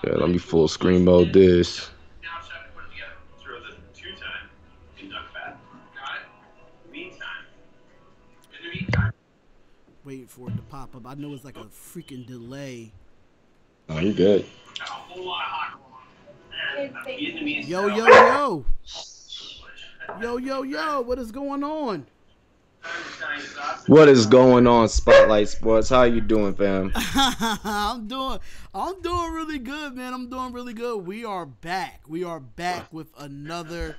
Yeah, let me full screen mode this. Waiting for it to pop up. I know it's like a freaking delay. Oh, you good. Yo, yo, yo. Yo, yo, yo. What is going on? What is going on, Spotlight Sports? How you doing, fam? I'm doing really good, man. I'm doing really good. We are back. We are back with another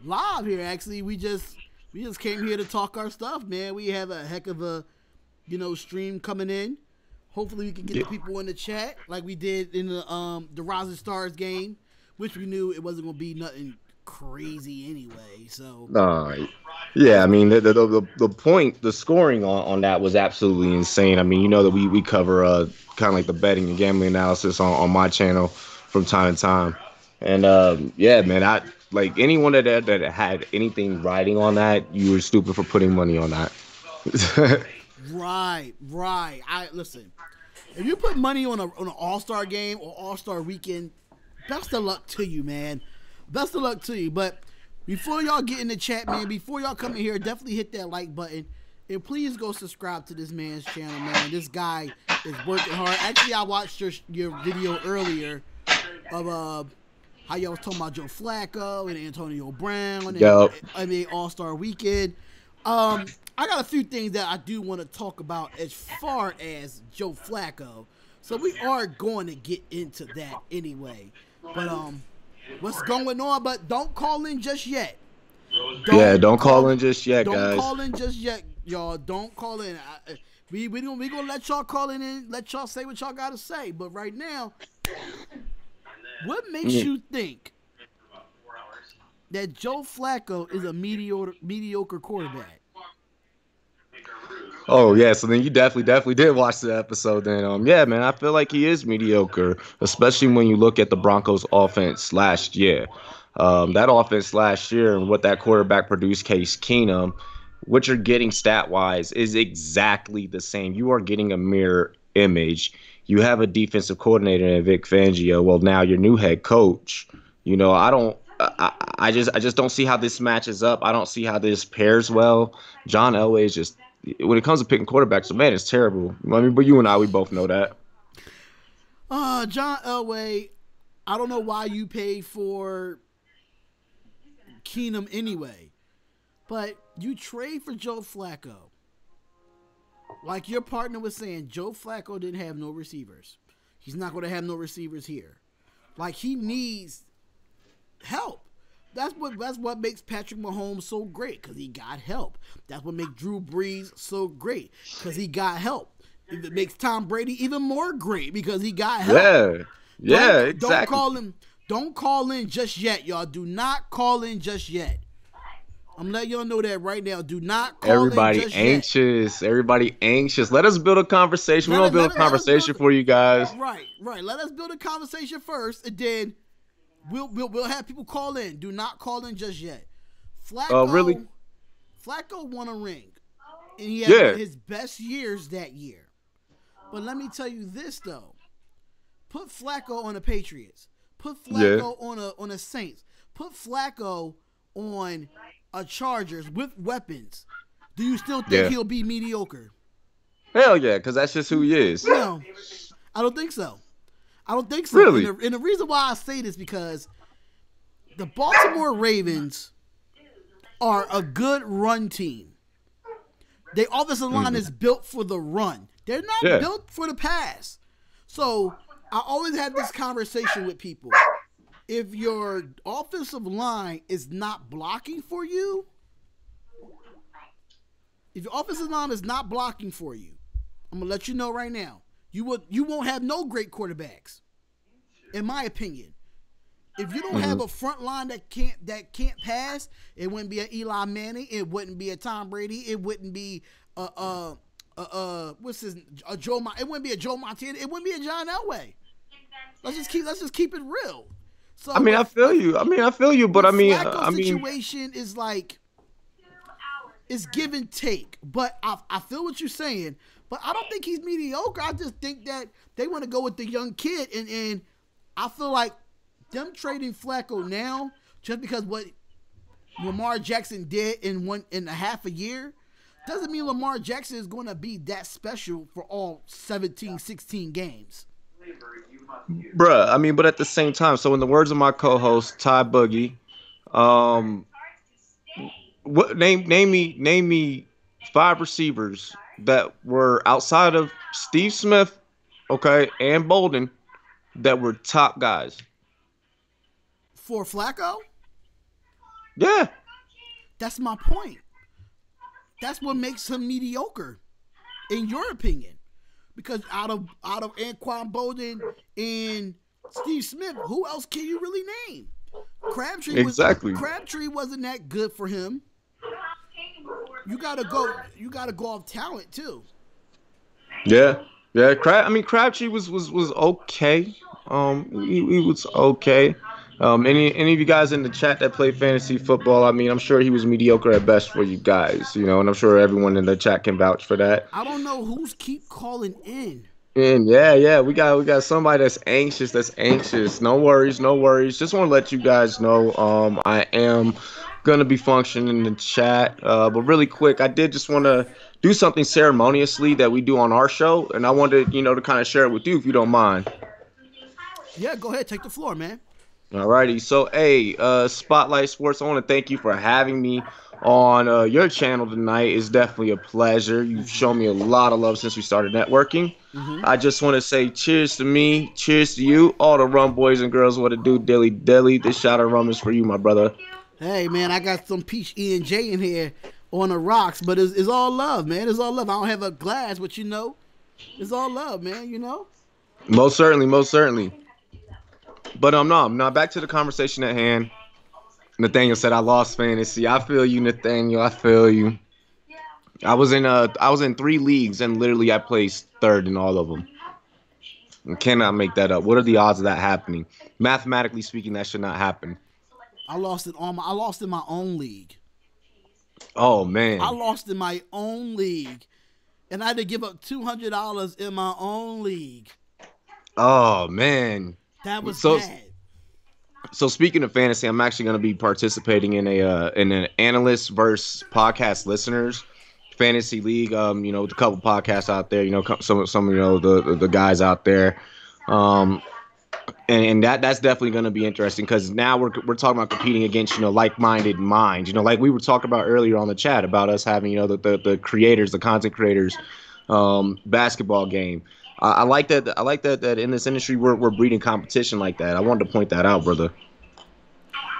live here. Actually, we just came here to talk our stuff, man. We have a heck of a stream coming in. Hopefully we can get the people in the chat like we did in the Rising Stars game, which we knew it wasn't gonna be nothing crazy anyway. So yeah, I mean the point, the scoring on that was absolutely insane. I mean, you know that we cover kind of like the betting and gambling analysis on my channel from time to time, and yeah, man, I like anyone that had anything riding on that, you were stupid for putting money on that. Right. I listen. If you put money on an All-Star game or All-Star weekend, best of luck to you, man. Best of luck to you. But before y'all get in the chat, man, before y'all come in here, definitely hit that like button. And please go subscribe to this man's channel, man. This guy is working hard. Actually, I watched your video earlier of how y'all was talking about Joe Flacco and Antonio Brown and the All-Star weekend. I got a few things that I do want to talk about as far as Joe Flacco. So we are going to get into that anyway. But what's going on? But don't call in just yet. Don't call in just yet, guys. Don't call in just yet, y'all. Don't call in. We gonna let y'all call in and let y'all say what y'all gotta say. But right now, what makes you think that Joe Flacco is a mediocre quarterback? Oh yeah, so then you definitely did watch the episode. Then yeah, man, I feel like he is mediocre, especially when you look at the Broncos' offense last year. That offense last year and what that quarterback produced, Case Keenum, what you're getting stat wise is exactly the same. You are getting a mirror image. You have a defensive coordinator in Vic Fangio. Well, now your new head coach. You know, I just don't see how this matches up. I don't see how this pairs well. John Elway is just, when it comes to picking quarterbacks, man, it's terrible. I mean, but you and I, we both know that. John Elway, I don't know why you paid for Keenum anyway, but you trade for Joe Flacco. Like your partner was saying, Joe Flacco didn't have no receivers. He's not going to have no receivers here. Like, he needs help. That's what makes Patrick Mahomes so great, because he got help. That's what makes Drew Brees so great, because he got help. It makes Tom Brady even more great because he got help. Yeah, exactly. Don't call in just yet, y'all. Do not call in just yet. I'm letting y'all know that right now. Do not call in just yet. Everybody anxious. Let us build a conversation. We're going to build a conversation for you guys. Right. Let us build a conversation first, and then We'll have people call in. Do not call in just yet. Flacco, really? Flacco won a ring, and he had his best years that year. But let me tell you this though: put Flacco on the Patriots, put Flacco on a Saints, put Flacco on a Chargers with weapons. Do you still think he'll be mediocre? Hell yeah, because that's just who he is. No, I don't think so. I don't think so. Really? And the reason why I say this because the Baltimore Ravens are a good run team. Their offensive line is built for the run. They're not built for the pass. So I always have this conversation with people. If your offensive line is not blocking for you, I'm gonna let you know right now. You won't have no great quarterbacks, in my opinion. If you don't have a front line that can't pass, it wouldn't be an Eli Manning, it wouldn't be a Tom Brady, it wouldn't be Joe it wouldn't be a Joe Montana, it wouldn't be a John Elway. Let's just keep it real. So I mean, I feel you, but the situation is like, it's give and take. But I feel what you're saying. But I don't think he's mediocre. I just think that they want to go with the young kid, and I feel like them trading Flacco now, just because what Lamar Jackson did in 1.5 years, doesn't mean Lamar Jackson is going to be that special for all 17, 16 games. Bruh, I mean, but at the same time, so in the words of my co-host Ty Boogie, um, name me 5 receivers that were outside of Steve Smith, okay, and Bolden, that were top guys. For Flacco? Yeah. That's my point. That's what makes him mediocre, in your opinion. Because out of Anquan Bolden and Steve Smith, who else can you really name? Crabtree wasn't that good for him. You gotta go off talent too. Yeah. Crabtree was okay. He was okay. Any of you guys in the chat that play fantasy football, I mean, I'm sure he was mediocre at best for you guys, you know, and I'm sure everyone in the chat can vouch for that. I don't know who's keep calling in. And yeah, we got somebody that's anxious. No worries. Just want to let you guys know, I am gonna be functioning in the chat. But really quick, I did just want to do something ceremoniously that we do on our show, and I wanted, to kind of share it with you if you don't mind. Yeah, go ahead, take the floor, man. Alrighty, so hey, Spotlight Sports, I want to thank you for having me on your channel tonight. It's definitely a pleasure. You've shown me a lot of love since we started networking. I just want to say cheers to me, cheers to you, all the rum boys and girls. What it do, dilly dilly. This shot of rum is for you, my brother. Hey man, I got some peach E&J in here on the rocks, but it's all love, man. It's all love. I don't have a glass, but it's all love, man. Most certainly. But no, back to the conversation at hand. Nathaniel said I lost fantasy. I feel you, Nathaniel. I feel you. I was in 3 leagues and literally I placed 3rd in all of them. I cannot make that up. What are the odds of that happening? Mathematically speaking, that should not happen. I lost in my own league. Oh man. I lost in my own league, and I had to give up $200 in my own league. Oh man. That was bad. So speaking of fantasy, I'm actually going to be participating in an analyst versus podcast listeners fantasy league. With a couple podcasts out there. Some the guys out there. And that's definitely going to be interesting because now we're talking about competing against like-minded minds. Like we were talking about earlier on the chat about us having the creators, the content creators, basketball game. I like that. I like that in this industry we're breeding competition like that. I wanted to point that out, brother.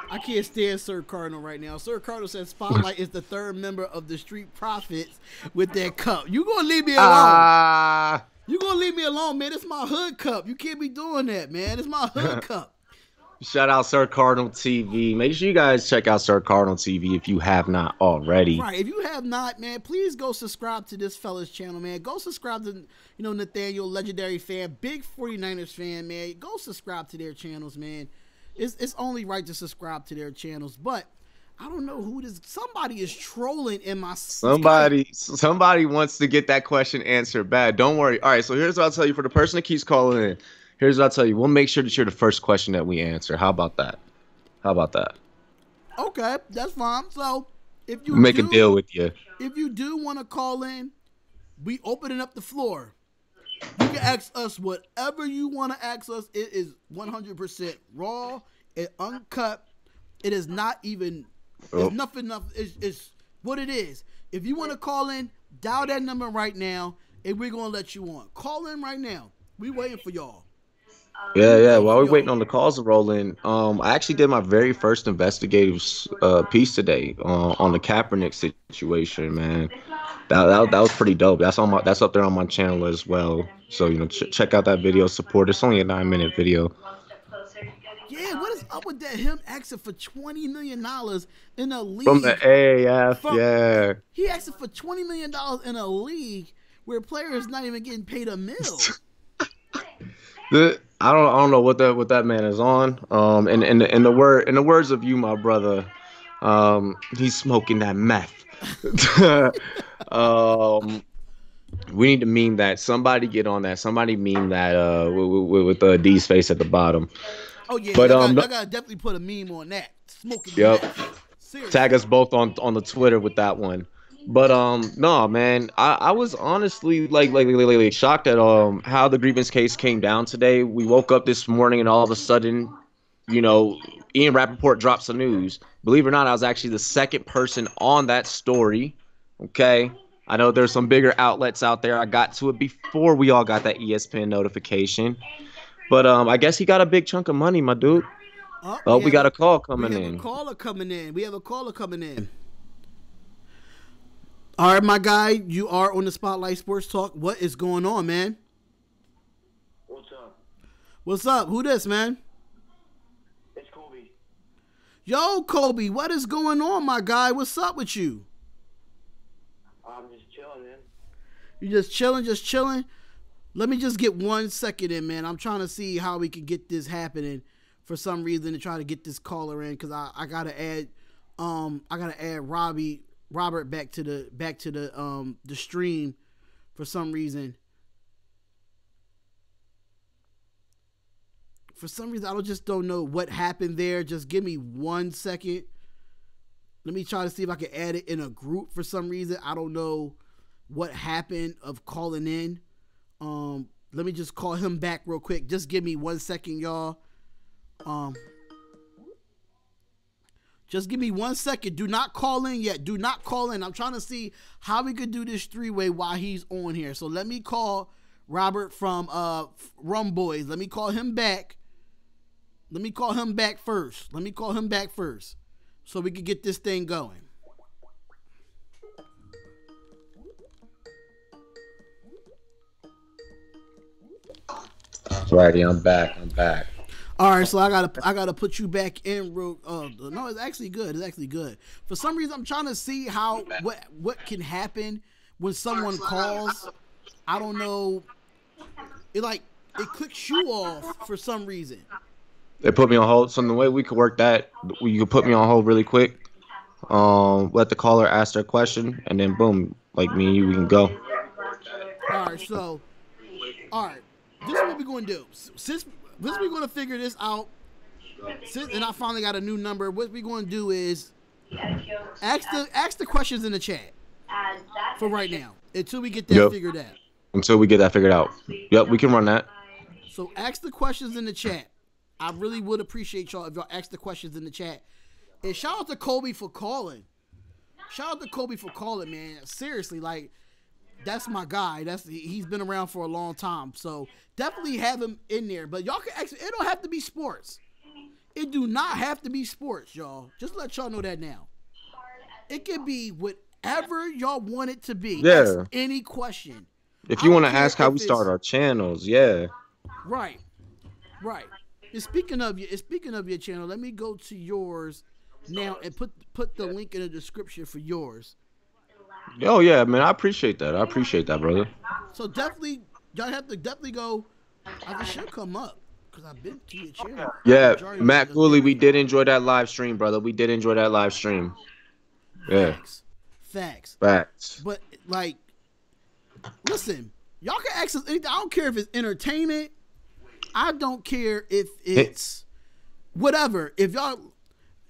I can't stand Sir Cardinal right now. Sir Cardinal says Spotlight is the 3rd member of the Street Profits with their cup. You gonna leave me alone? You gonna leave me alone, man? It's my hood cup. You can't be doing that, man. It's my hood cup. Shout out Sir Cardinal TV. Make sure you guys check out Sir Cardinal TV if you have not already. Right. If you have not, man, please go subscribe to this fella's channel, man. Go subscribe to, Nathaniel, legendary fan, big 49ers fan, man. Go subscribe to their channels, man. It's only right to subscribe to their channels, but I don't know who this. Somebody is trolling in my. Somebody wants to get that question answered bad. Don't worry. All right. So here's what I'll tell you for the person that keeps calling in. Here's what I'll tell you. We'll make sure that you're the first question that we answer. How about that? Okay, that's fine. So if you make a deal with you. If you do want to call in, we opening up the floor. You can ask us whatever you want to ask us. It is 100% raw and uncut. It is not even. It's nothing. It's what it is. If you want to call in, dial that number right now, and we're gonna let you on. Call in right now. We waiting for y'all. Yeah. While we're waiting on the calls to roll in, I actually did my very first investigative piece today on the Kaepernick situation, man. That was pretty dope. That's up there on my channel as well. So check out that video. Support. It's only a 9-minute video. Yeah, what is up with that? Him asking for $20 million in a league from the AAF. Yeah, he asking for $20 million in a league where players not even getting paid a mil. I don't know what that man is on. And in the words of you, my brother, he's smoking that meth. We need to meme that. Somebody get on that. Somebody meme that with the D's face at the bottom. Oh yeah, But y'all gotta definitely put a meme on that. Smoking the yep. mess. Seriously. Tag us both on the Twitter with that one. But no man, I was honestly like shocked at how the grievance case came down today. We woke up this morning and all of a sudden, you know, Ian Rappaport drops the news. Believe it or not, I was actually the second person on that story. Okay. I know there's some bigger outlets out there. I got to it before we all got that ESPN notification. But I guess he got a big chunk of money, my dude. Oh, we got a call coming in. We have a caller coming in. We have a caller coming in. All right, my guy, you are on the Spotlight Sports Talk. What is going on, man? What's up? What's up? Who this, man? It's Kobe. Yo, Kobe, what is going on, my guy? What's up with you? I'm just chilling, man. You just chilling? Let me just get 1 second in, man. I'm trying to see how we can get this happening for some reason to try to get this caller in, because I gotta add Robert back to the stream for some reason. For some reason, I just don't know what happened there. Just give me 1 second. Let me try to see if I can add it in a group for some reason. I don't know what happened of calling in. Let me just call him back real quick. Just give me 1 second, y'all. Just give me 1 second. Do not call in yet. Do not call in. I'm trying to see how we could do this three-way while he's on here. So let me call Robert from RumBoyz. Let me call him back. Let me call him back first. So we can get this thing going. Righty, I'm back. All right, so I gotta put you back in. No, it's actually good. For some reason, I'm trying to see what can happen when someone calls. I don't know. It clicks you off for some reason. They put me on hold. So the way we could work that, you could put me on hold really quick. Let the caller ask their question, and then boom, like me and you, we can go. All right, this is what we're going to do. Since we're going to figure this out, and I finally got a new number, what we're going to do is ask the questions in the chat for right now until we get that figured out. Until we get that figured out. Yep, we can run that. So ask the questions in the chat. I really would appreciate y'all if y'all ask the questions in the chat. And shout out to Kobe for calling. Man. Seriously, that's my guy. He's been around for a long time. So definitely have him in there. But y'all can actually, it don't have to be sports. It do not have to be sports, y'all. Just let y'all know that now. It can be whatever y'all want it to be. Yeah. Ask any question. If you want to ask how we start our channels, yeah. Right. And speaking of your channel, let me go to yours now and put the link in the description for yours. Oh yeah, man, I appreciate that, brother. So definitely, y'all have to go. I should come up because I've been to your channel. Yeah, Matt Cooley, we did enjoy that live stream, brother. Yeah. Facts. Facts. But listen, y'all can access anything. I don't care if it's entertainment. I don't care if it's whatever. If y'all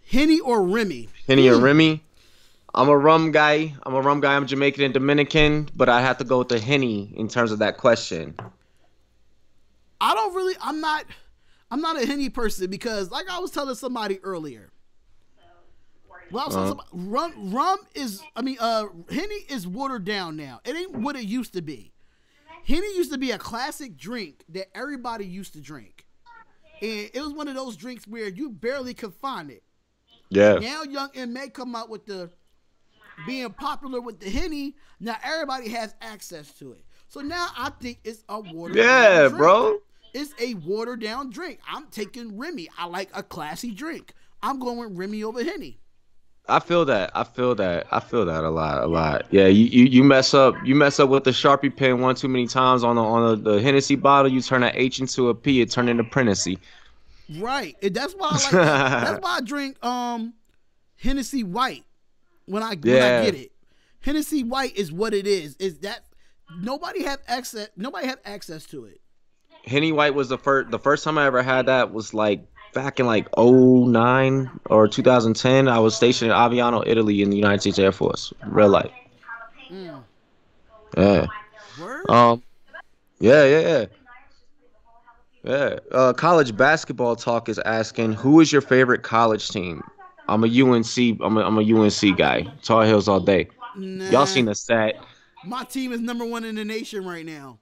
Henny or Remy. I'm a rum guy. I'm Jamaican and Dominican, but I have to go with the Henny in terms of that question. I'm not a Henny person because, like I was telling somebody earlier, Henny is watered down now. It ain't what it used to be. Henny used to be a classic drink that everybody used to drink, and it was one of those drinks where you barely could find it. Yeah. Now Young M.A. come out with being popular with the Henny. Now everybody has access to it. So now I think it's a watered down drink. Bro. It's a watered down drink. I'm taking Remy. I like a classy drink. I'm going Remy over Henny. I feel that a lot. Yeah, you mess up with the Sharpie pen one too many times on the Hennessy bottle. You turn an H into a P. It turn into Primacy. Right. And that's why I like that. That's why I drink Hennessy White when I get it. Hennessy White is what it is. Nobody had access. Nobody had access to it. Henny White was the first time I ever had that was like back in like '09 or 2010. I was stationed in Aviano, Italy in the United States Air Force. Real life. Mm. Yeah. Word. Um yeah, yeah, yeah. Yeah. College basketball talk is asking, who is your favorite college team? I'm a UNC. I'm a UNC guy. Tar Heels all day. Y'all Nah. seen the set? My team is number one in the nation right now.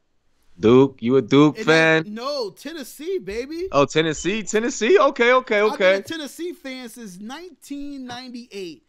Duke. You a Duke And that fan? no Tennessee, baby. Oh, Tennessee. Tennessee. Okay, okay, I've been a okay. Tennessee fan since 1998.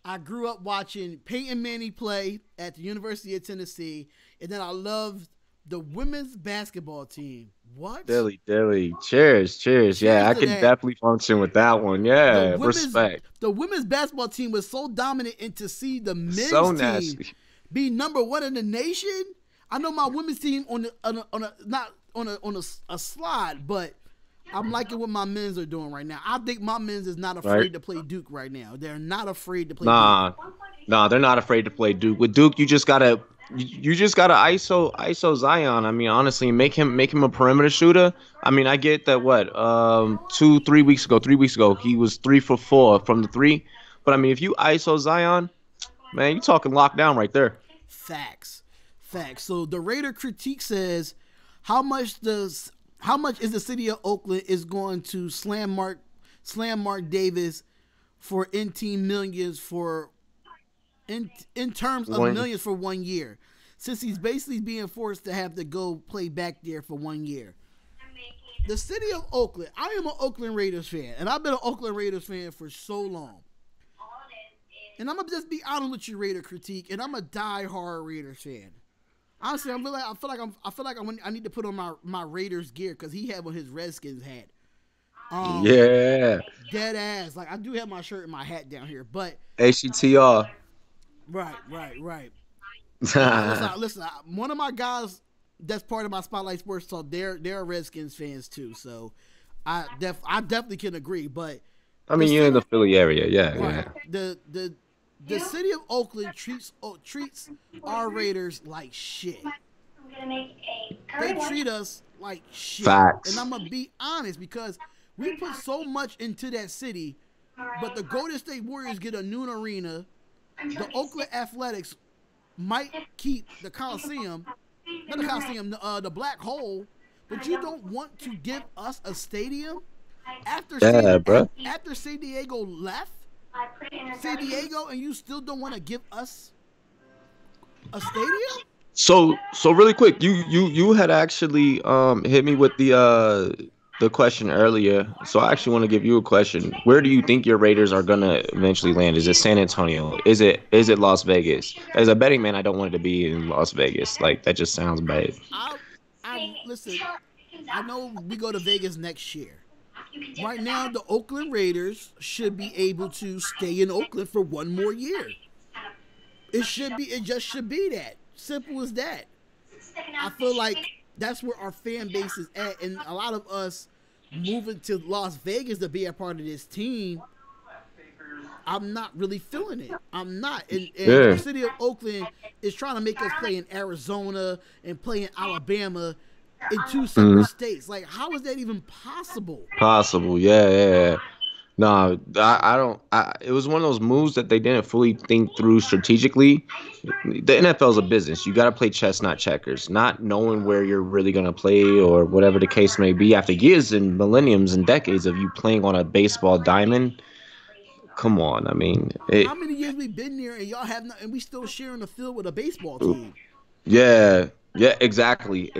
I grew up watching Peyton Manning play at the University of Tennessee, and then I loved the women's basketball team. What? Dilly, dilly. Cheers, cheers. Cheers Yeah, I to can that. definitely function with that one. The Yeah, women's respect. the women's basketball team was so dominant, and to see the So men's team nasty. be number one in the nation. I know my women's team on a slide, but I'm liking what my men's are doing right now. I think my men's is not afraid Right. to play Duke right now. They're not afraid to play Nah, Duke. nah, they're not afraid to play Duke. With Duke, you just gotta ISO Zion. I mean, honestly, make him a perimeter shooter. I mean, I get that. What 3 weeks ago, he was 3 for 4 from the three. But I mean, if you ISO Zion, man, you talking lockdown right there. Facts. Facts. So the Raider critique says, how much is the city of Oakland is going to slam Mark Davis for in-team millions for in terms of One, millions for 1 year, since he's basically being forced to have to go play back there for 1 year. The city of Oakland. I am an Oakland Raiders fan, and I've been an Oakland Raiders fan for so long. And I'm gonna just be honest with you, Raider critique, and I'm a die-hard Raiders fan. Honestly, I feel like I need to put on my Raiders gear because he had what his Redskins had. yeah, Dead ass. Like I do have my shirt and my hat down here, but ACTR. right. Listen. One of my guys that's part of my Spotlight Sports Talk, they're Redskins fans too. So I definitely can agree. But I mean, you're in the Philly area, yeah, right, yeah. the city of Oakland treats our Raiders like shit. They treat us like shit. Facts. And I'm gonna be honest because we put so much into that city, but the Golden State Warriors get a new arena. The Oakland Athletics might keep the Coliseum, not the Coliseum, the Black Hole, but you don't want to give us a stadium after after San Diego left San Diego, and you still don't want to give us a stadium? So really quick, you had actually hit me with the question earlier. So I actually want to give you a question. Where do you think your Raiders are gonna eventually land? Is it San Antonio? Is it Las Vegas? As a betting man, I don't want it to be in Las Vegas. Like that just sounds bad. I listen. I know we go to Vegas next year. Right now, the Oakland Raiders should be able to stay in Oakland for one more year. It just should be that. Simple as that. I feel like that's where our fan base is at, and a lot of us moving to Las Vegas to be a part of this team, I'm not really feeling it. I'm not. And the city of Oakland is trying to make us play in Arizona and play in Alabama in two separate states. Like, how is that even possible? Possible, yeah. No, I don't. It was one of those moves that they didn't fully think through strategically. The NFL is a business. You got to play chess, not checkers. Not knowing where you're really going to play or whatever the case may be after years and millenniums and decades of you playing on a baseball diamond. Come on, I mean. How many years we been there and y'all have not, and we still sharing the field with a baseball team? Yeah, exactly.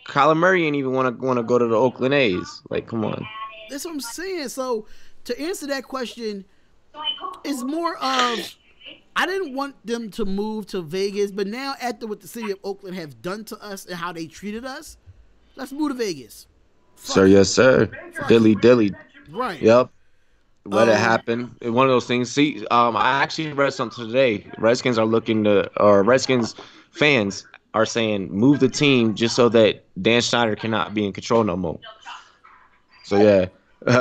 Kyler Murray ain't even want to go to the Oakland A's. Like, come on. That's what I'm saying. So to answer that question, it's more of I didn't want them to move to Vegas, but now after what the city of Oakland have done to us and how they treated us, let's move to Vegas. Sir, yes, sir. Dilly. Right. Yep. Let it happen. One of those things. See, I actually read something today. Redskins fans are saying move the team just so that Dan Snyder cannot be in control no more. So yeah,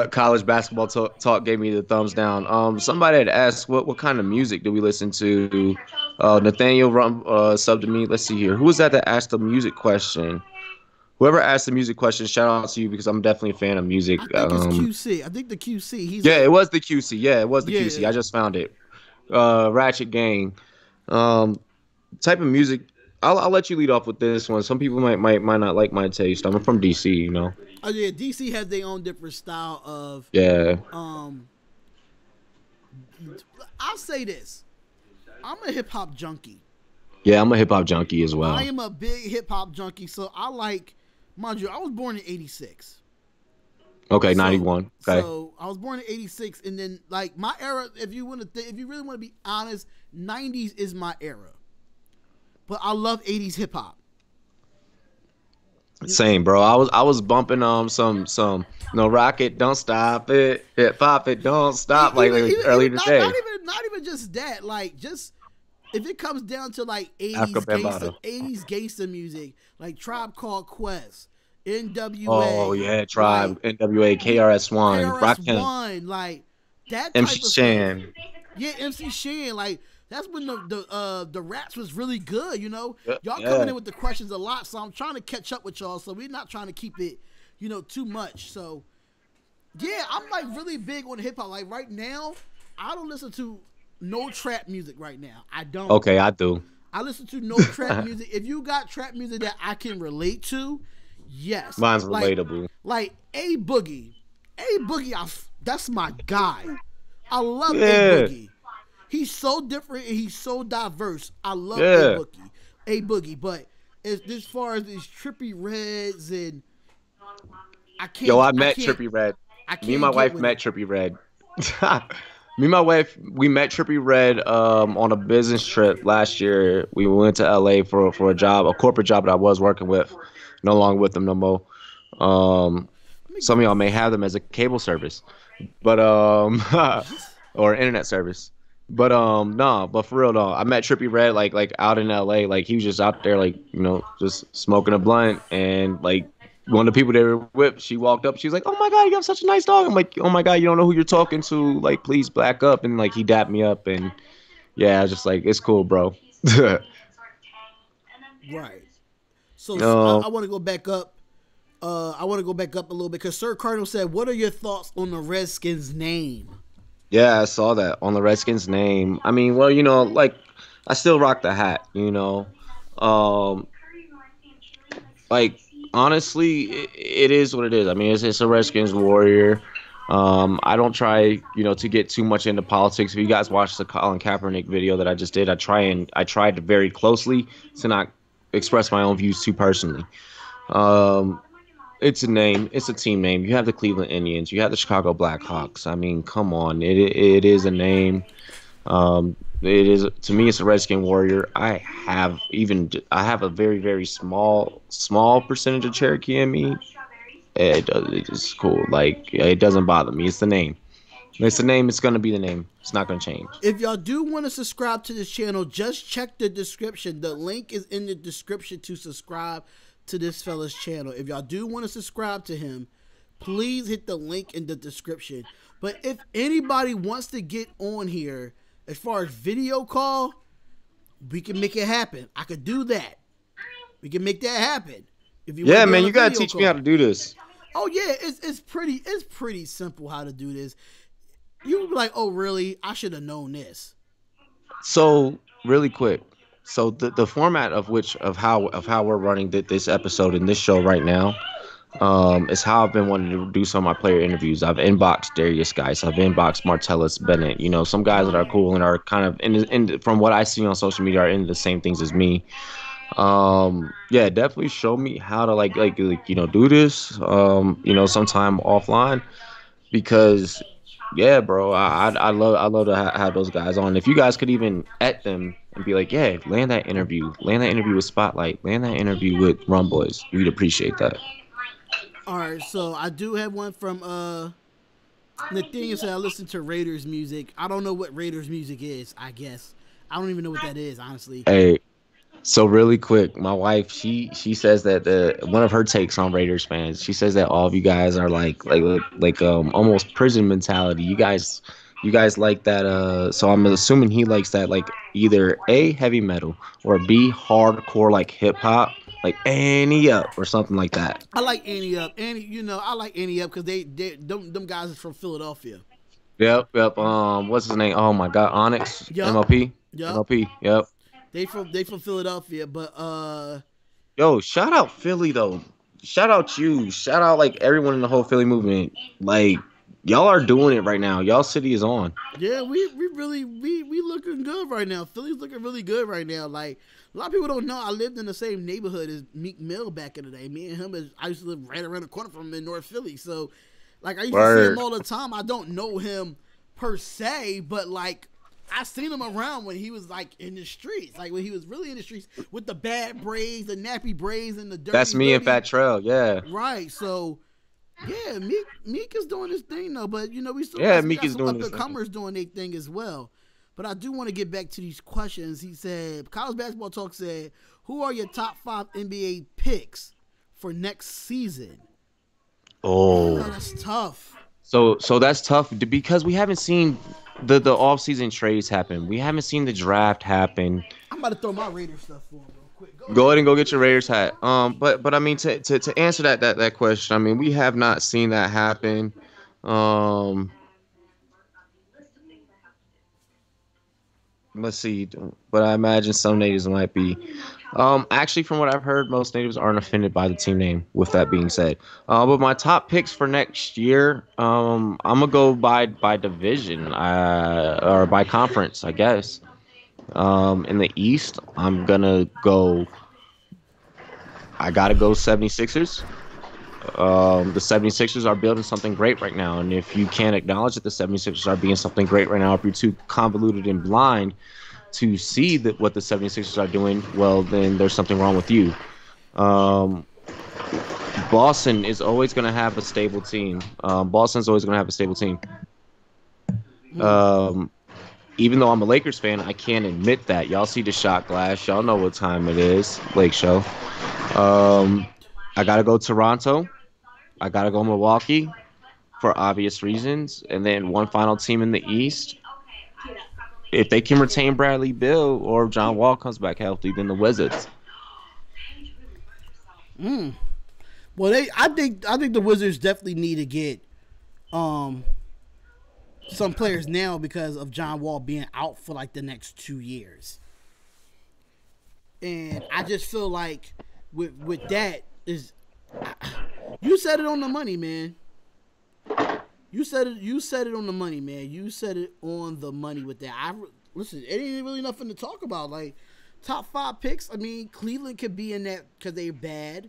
college basketball talk gave me the thumbs down. Somebody had asked what kind of music do we listen to Nathaniel subbed to me. Let's see here. Who was that asked the music question? Whoever asked the music question, shout out to you because I'm definitely a fan of music. I think it's QC. I think the QC. He's Yeah, a it was the QC. Yeah, it was the QC. yeah. I just found it. Ratchet Gang. Um, type of music. I'll let you lead off with this one. Some people might not like my taste. I'm from DC, you know. Oh yeah, DC has their own different style of Yeah. um. I'll say this. I'm a hip hop junkie. Yeah, I'm a hip hop junkie as I well. am a big hip hop junkie, so I like, mind you, I was born in '86. Okay, So, 91. Okay. so I was born in '86, and then like my era. If you want to, if you really want to be honest, '90s is my era. But I love '80s hip hop. Same, bro. I was bumping some no rocket, don't stop it, hip hop it, don't stop like earlier today. Not even just that. Like just if it comes down to like Africa '80s gangster, Bambaataa. '80s gangster music, like Tribe Called Quest, NWA, Oh yeah, like Tribe, NWA, KRS-One, KRS Rakim, One, like that type MC of stuff. Shan. Yeah, MC Shan, like that's when the raps was really good, you know. Y'all Yeah. coming in with the questions a lot, so I'm trying to catch up with y'all. So we're not trying to keep it, too much. So yeah, I'm like really big on hip hop. Like right now, I don't listen to no trap music right now. I don't. Okay, I do. I listen to no trap music. If you got trap music that I can relate to, yes. Mine's Like, relatable. like A Boogie. A Boogie, that's my guy. I love Yeah. A Boogie. He's so different and he's so diverse. I love Yeah. A Boogie. But as far as these trippy reds and I can't. Yo, I met can't, Trippy Red. I can't Me and my get wife with met it. Trippy Red. Me and my wife, we met Trippy Red on a business trip last year. We went to LA for a job, a corporate job that I was working with. No longer with them no more. Um, some of y'all may have them as a cable service, but or internet service. But no, but for real though, I met Trippy Red like out in LA. Like he was just out there like just smoking a blunt and like one of the people they were with, she walked up. She was like, "Oh my god, you have such a nice dog." I'm like, "Oh my god, you don't know who you're talking to. Like, please back up." And like he dapped me up, and yeah, I was just like, "It's cool, bro." Right. So No, I want to go back up. I want to go back up a little bit because Sir Cardinal said, "What are your thoughts on the Redskins' name?" yeah, I saw that on the Redskins name. I mean, well, like I still rock the hat. Um, like honestly, it is what it is. I mean, it's a Redskins warrior. I don't try, to get too much into politics. If you guys watched the Colin Kaepernick video that I just did, I tried very closely to not express my own views too personally. Um, it's a name, it's a team name. You have the Cleveland Indians, you have the Chicago Blackhawks. I mean, come on, it is a name. It is to me, it's a Redskin warrior. I have a very very small percentage of Cherokee in me. It's cool. Like it doesn't bother me. It's the name. It's the name. It's gonna be the name. It's not gonna change. If y'all do want to subscribe to this channel, just check the description. The link is in the description to subscribe to this fella's channel. If y'all do want to subscribe to him, please hit the link in the description. But if anybody wants to get on here, as far as video call, we can make it happen. I could do that. We can make that happen. If you Yeah, want to be man, on you a gotta video teach me how call. to do this. Oh yeah, it's pretty simple how to do this. You would be like, oh really? I should have known this. So really quick. So the format of how we're running this episode in this show right now. Is how I've been wanting to do some of my player interviews. I've inboxed Darius guys. I've inboxed Martellus Bennett. Some guys that are cool and are kind of from what I see on social media are into the same things as me. Yeah, definitely show me how to do this. Sometime offline because yeah, bro, I love to have those guys on. If you guys could even at them and be like, yeah, land that interview with Spotlight, land that interview with RumBoyz, we'd appreciate that. All right, so I do have one from Nathaniel said I listen to Raiders music. I don't know what Raiders music is. I guess I don't even know what that is, honestly. Hey, so really quick, my wife, she says that one of her takes on Raiders fans, she says that all of you guys are like almost prison mentality. You guys You guys like that? So I'm assuming he likes that, like either A, heavy metal, or B, hardcore, like hip hop, like Annie Up or something like that. I like Annie Up. Annie, I like Annie Up because them guys is from Philadelphia. Yep, yep. What's his name? Oh my God, Onyx, Yup. MLP, Yup. MLP. Yep. They from Philadelphia, but Yo, shout out Philly though. Shout out you. Shout out like everyone in the whole Philly movement. Like y'all are doing it right now. Y'all city is on. yeah, we really we looking good right now. Philly's looking really good right now. Like a lot of people don't know, I lived in the same neighborhood as Meek Mill back in the day. Me and him, I used to live right around the corner from him in North Philly. So, like I used to see him Word. all the time. I don't know him per se, but like I seen him around when he was like in the streets, like when he was really in the streets with the bad braids, the nappy braids, and the dirty. That's me and hoodie. Fat Trail. Yeah. Right. So yeah, Meek is doing his thing though, but we still Yeah, got, Meek is some doing up his and thing. comers doing their thing as well. But I do want to get back to these questions. He said, College Basketball Talk said, who are your top 5 NBA picks for next season? Oh, Oh. that's tough. So that's tough because we haven't seen the off season trades happen. We haven't seen the draft happen. I'm about to throw my Raiders stuff for him real quick. Go ahead and go get your Raiders hat. But I mean to answer that question, I mean we have not seen that happen. Um, let's see, but I imagine some natives might be. Actually, from what I've heard, most natives aren't offended by the team name. With that being said, but my top picks for next year, I'm gonna go by division, or by conference, I guess. In the East, I'm gonna go. I gotta go 76ers. The 76ers are building something great right now. And if you can't acknowledge that the 76ers are being something great right now, if you're too convoluted and blind to see that what the 76ers are doing, well, then there's something wrong with you. Um, Boston is always going to have a stable team. Boston's always going to have a stable team. Um, Even though I'm a Lakers fan, I can't admit that. Y'all see the shot glass. Y'all know what time it is. Lake Show. I got to go Toronto. I got to go Milwaukee for obvious reasons. And then one final team in the East. If they can retain Bradley Beal or John Wall comes back healthy, then the Wizards. Well, I think the Wizards definitely need to get some players now because of John Wall being out for like the next 2 years. And I just feel like with that is you said it on the money, man. You said it on the money, man. You said it on the money with that. Listen, it ain't really nothing to talk about. Like top 5 picks. I mean, Cleveland could be in that because they're bad.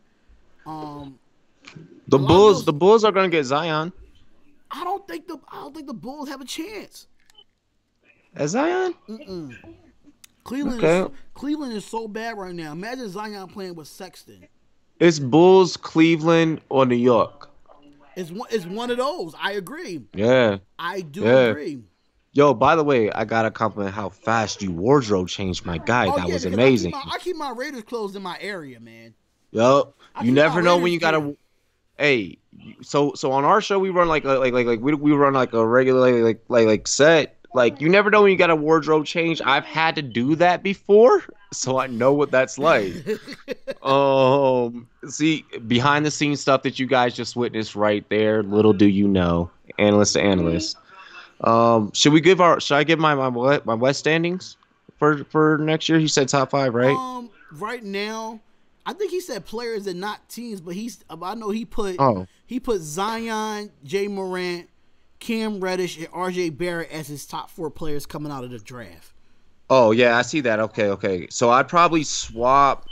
The Bulls are gonna get Zion. I don't think the Bulls have a chance. As Zion? Cleveland is so bad right now. Imagine Zion playing with Sexton. It's Bulls, Cleveland, or New York. It's one of those. I agree. Yeah. I do Yeah. agree. Yo, by the way, I gotta compliment how fast you wardrobe changed, my guy. That was because amazing. I keep my Raiders clothes in my area, man. Yo, I you keep never my know when Raiders you gotta. gear. Hey, so on our show we run like we run like a regular like set. Like you never know when you got a wardrobe change. I've had to do that before, so I know what that's like. See, behind the scenes stuff that you guys just witnessed right there. Little do you know, analyst to analyst. Should I give my West standings for next year? He said top 5, right? Right now, I think he said players and not teams, but I know he put Zion, Jay Morant, Cam Reddish, and RJ Barrett as his top 4 players coming out of the draft. Oh yeah, I see that. Okay. So I'd probably swap.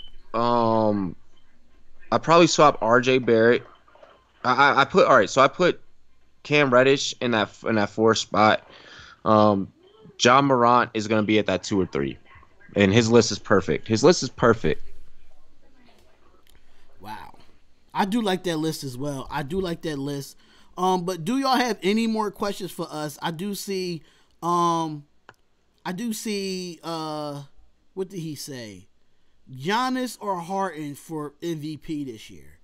RJ Barrett. I put Cam Reddish in that 4th spot. John Morant is gonna be at that 2 or 3, and his list is perfect. Wow, I do like that list as well. But do y'all have any more questions for us? I do see. What did he say? Giannis or Harden for MVP this year?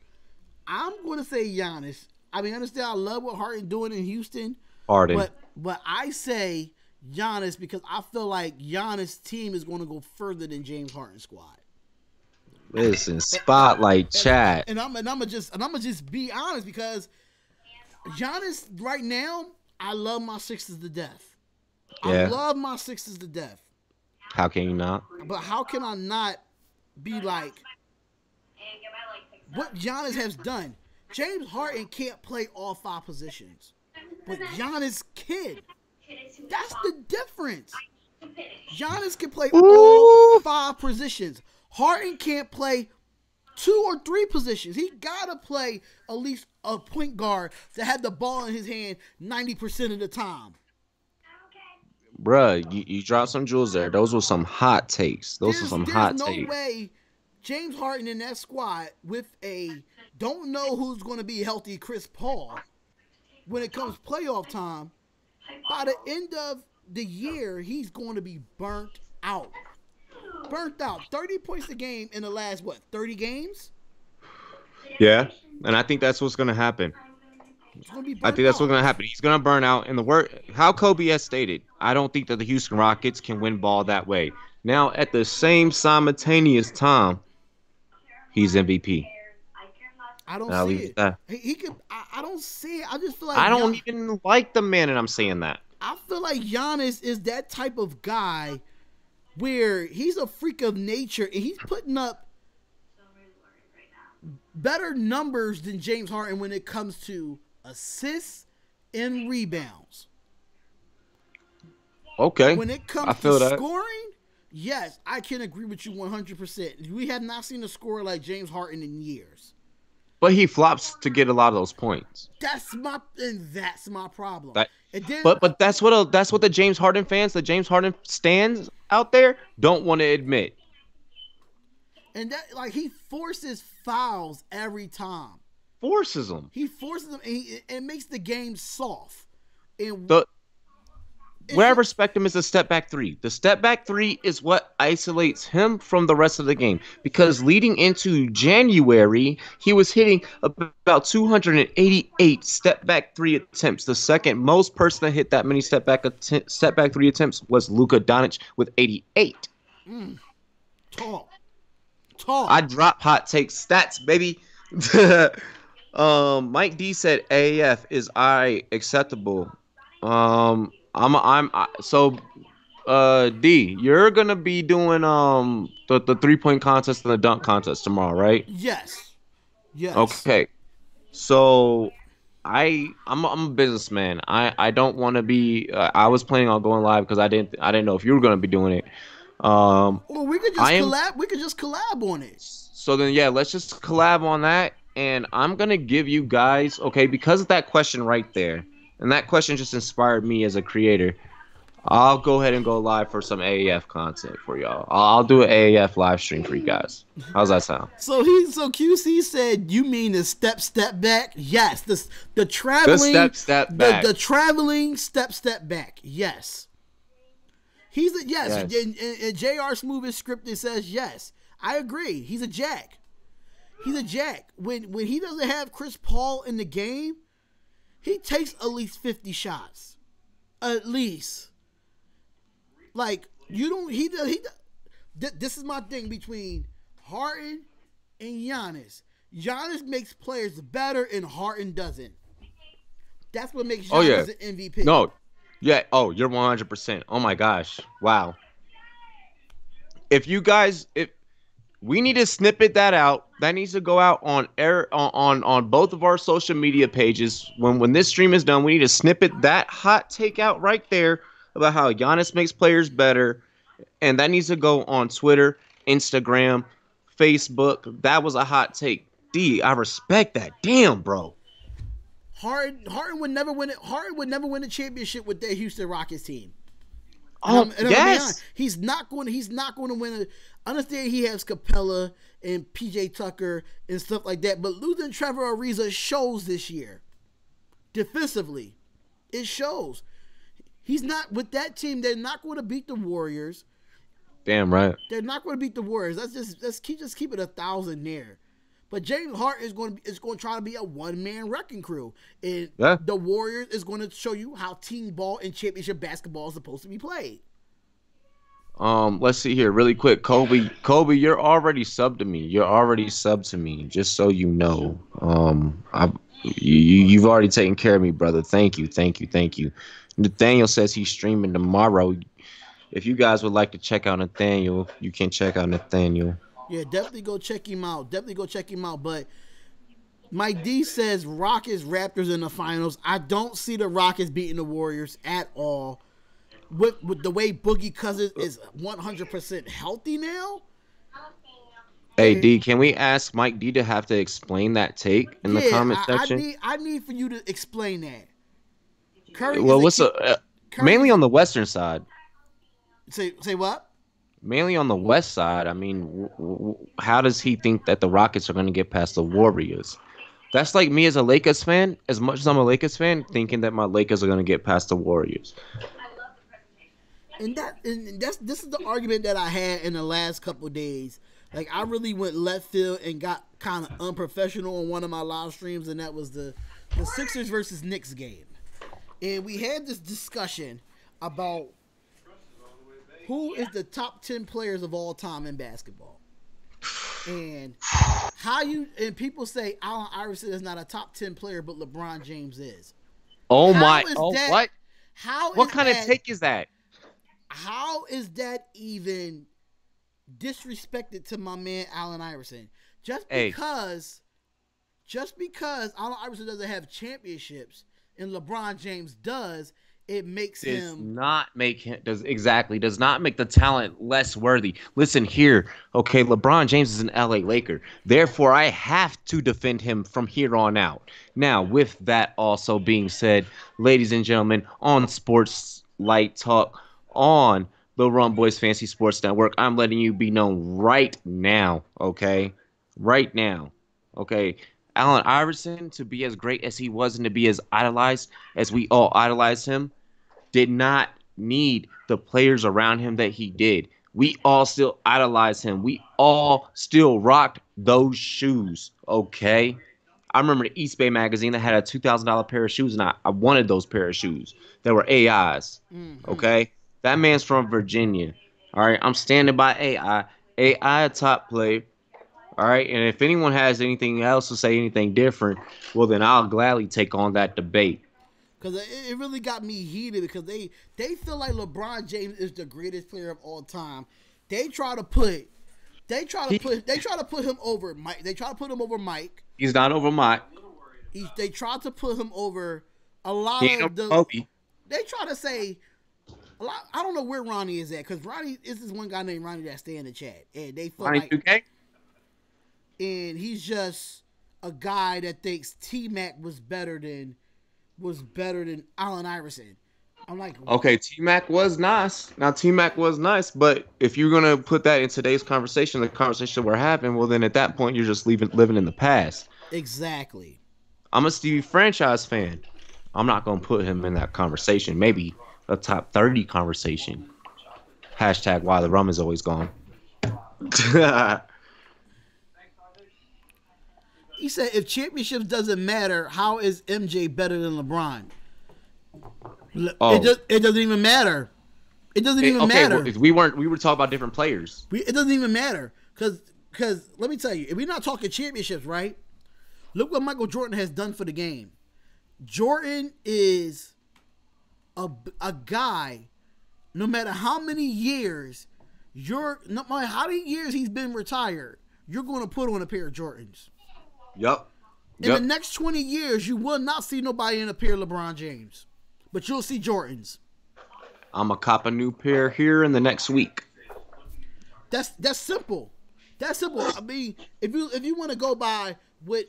I'm going to say Giannis. I mean, understand I love what Harden doing in Houston. Harden. But But I say Giannis because I feel like Giannis' team is going to go further than James Harden's squad. Listen, spotlight chat. And I'm gonna just be honest because Giannis right now, I love my Sixers to death. I Yeah. love my Sixers to death. How can you not? But how can I not be like what Giannis has done? James Harden can't play all 5 positions, but Giannis can. That's the difference. Giannis can play all 5 positions. Harden can't play 2 or 3 positions. He gotta play at least a point guard that had the ball in his hand 90% of the time. Bruh, you dropped some jewels there. Those were some hot takes. Those were some hot There's no takes. way James Harden in that squad with a don't know who's going to be healthy Chris Paul when it comes playoff time. By the end of the year, he's going to be burnt out. Burnt out. 30 points a game in the last, 30 games? Yeah, and I think that's what's going to happen. It's going to be burnt I think that's out. what's going to happen. He's going to burn out. And how Kobe has stated, I don't think that the Houston Rockets can win ball that way. Now, at the same simultaneous time, he's MVP. I don't I'll see leave it it. at He could. I don't see it. I just feel like I don't even like the man, and I'm saying that. I feel like Giannis is that type of guy where he's a freak of nature and he's putting up better numbers than James Harden when it comes to assists and rebounds. Okay, When it I comes feel to that. scoring, yes, I can agree with you 100%. We have not seen a scorer like James Harden in years. But he flops to get a lot of those points. That's my problem. That- And then, But that's what the James Harden fans, the James Harden stands out there, don't want to admit. and that like he forces fouls every time. Forces them. He forces them, and it makes the game soft. And Where I respect him is the step back 3. The step back 3 is what isolates him from the rest of the game. Because leading into January, he was hitting about 288 step back 3 attempts. The second most person that hit that many step back 3 attempts was Luka Doncic with 88. talk. I drop hot take stats, baby. Mike D said AAF is acceptable. D, you're gonna be doing the 3-point contest and the dunk contest tomorrow, right? Yes. Okay. So I'm a businessman. I don't want to be. I was planning on going live because I didn't know if you were gonna be doing it. Well, we could just collab. We could just collab on it. So then, yeah, let's just collab on that. And I'm gonna give you guys, okay, because of that question right there, and that question just inspired me as a creator. I'll go ahead and go live for some AAF content for y'all. I'll do an AAF live stream for you guys. How's that sound? So QC said, "You mean the step back?" Yes, the traveling The step back. The traveling step back. Yes, he's a yes. Yes. And Jr. Smoothest scripted says yes. I agree. He's a jack. He's a jack. When he doesn't have Chris Paul in the game, he takes at least 50 shots, at least. Like you don't. He does. This is my thing between Harden and Giannis. Giannis makes players better, and Harden doesn't. That's what makes Giannis an MVP. No. Yeah. Oh, you're 100%. Oh my gosh. Wow. If we need to snippet that out. That needs to go out on both of our social media pages. When this stream is done, we need to snippet that hot take out right there about how Giannis makes players better, and that needs to go on Twitter, Instagram, Facebook. That was a hot take. D, I respect that. Damn, bro. Harden would never win it. Harden would never win a championship with their Houston Rockets team. Yes. He's not going to win it. Understand he has Capella and PJ Tucker and stuff like that, but losing Trevor Ariza shows this year. Defensively, it shows. He's not with that team. They're not going to beat the Warriors. Damn right. They're not going to beat the Warriors. Let's keep it 1,000 there. But James Harden is going to try to be a one-man wrecking crew, and Yeah. the Warriors is going to show you how team ball and championship basketball is supposed to be played. Let's see here, really quick. Kobe, you're already subbed to me. You're already subbed to me, just so you know. You've already taken care of me, brother. Thank you, thank you, thank you. Nathaniel says he's streaming tomorrow. If you guys would like to check out Nathaniel, you can check out Nathaniel. Yeah, definitely go check him out. Definitely go check him out. But Mike D says Rockets Raptors in the finals. I don't see the Rockets beating the Warriors at all. With the way Boogie Cousins is 100% healthy now. Hey D, can we ask Mike D to have to explain that take in the comment section? I need for you to explain that. Curry Well, mainly on the western side. Say what? Mainly on the west side. I mean, how does he think that the Rockets are going to get past the Warriors? That's like me as a Lakers fan. As much as I'm a Lakers fan, thinking that my Lakers are going to get past the Warriors. And this is the argument that I had in the last couple of days. Like, I really went left field and got kind of unprofessional on one of my live streams, and that was the Sixers versus Knicks game. And we had this discussion about who is the top 10 players of all time in basketball. And people say Allen Iverson is not a top 10 player, but LeBron James is. What? What kind of take is that? How is that even disrespected to my man Allen Iverson? Just because Allen Iverson doesn't have championships and LeBron James does, it makes does not make the talent less worthy. Listen here, okay, LeBron James is an LA Laker. Therefore, I have to defend him from here on out. Now, with that also being said, ladies and gentlemen, on Sports Light Talk on the RumBoyz Fantasy Sports Network, I'm letting you be known right now, okay? Right now, okay? Allen Iverson, to be as great as he was and to be as idolized as we all idolize him, did not need the players around him that he did. We all still idolize him. We all still rocked those shoes, okay? I remember the East Bay magazine that had a $2,000 pair of shoes, and I wanted those pair of shoes. They were AIs, okay? That man's from Virginia, all right? I'm standing by AI. AI a top player. All right, and if anyone has anything else to say, anything different, well, then I'll gladly take on that debate. Because it really got me heated because they feel like LeBron James is the greatest player of all time. They try to put him over Mike. They try to put him over Mike. He's not over Mike. They try to put him over a lot of the. Kobe. They try to say a lot. I don't know where Ronnie is at because Ronnie is this one guy named Ronnie that stay in the chat, and they feel like. 2K? And he's just a guy that thinks T-Mac was better than Allen Iverson. I'm like, what? Okay, T-Mac was nice. Now, T-Mac was nice, but if you're going to put that in today's conversation, the conversation we're having, well, then at that point, you're just living in the past. Exactly. I'm a Stevie Franchise fan. I'm not going to put him in that conversation. Maybe a top 30 conversation. Hashtag why the rum is always gone. He said, if championships doesn't matter, how is MJ better than LeBron? It doesn't even matter. It doesn't even matter. Well, we were talking about different players. It doesn't even matter. Because let me tell you, if we're not talking championships, right? Look what Michael Jordan has done for the game. Jordan is a guy, no matter how many years no matter how many years he's been retired, you're going to put on a pair of Jordans. Yep. In the next 20 years, you will not see nobody in a pair of LeBron James, but you'll see Jordans. I'm a cop a new pair here in the next week. That's simple. That's simple. I mean, if you want to go by what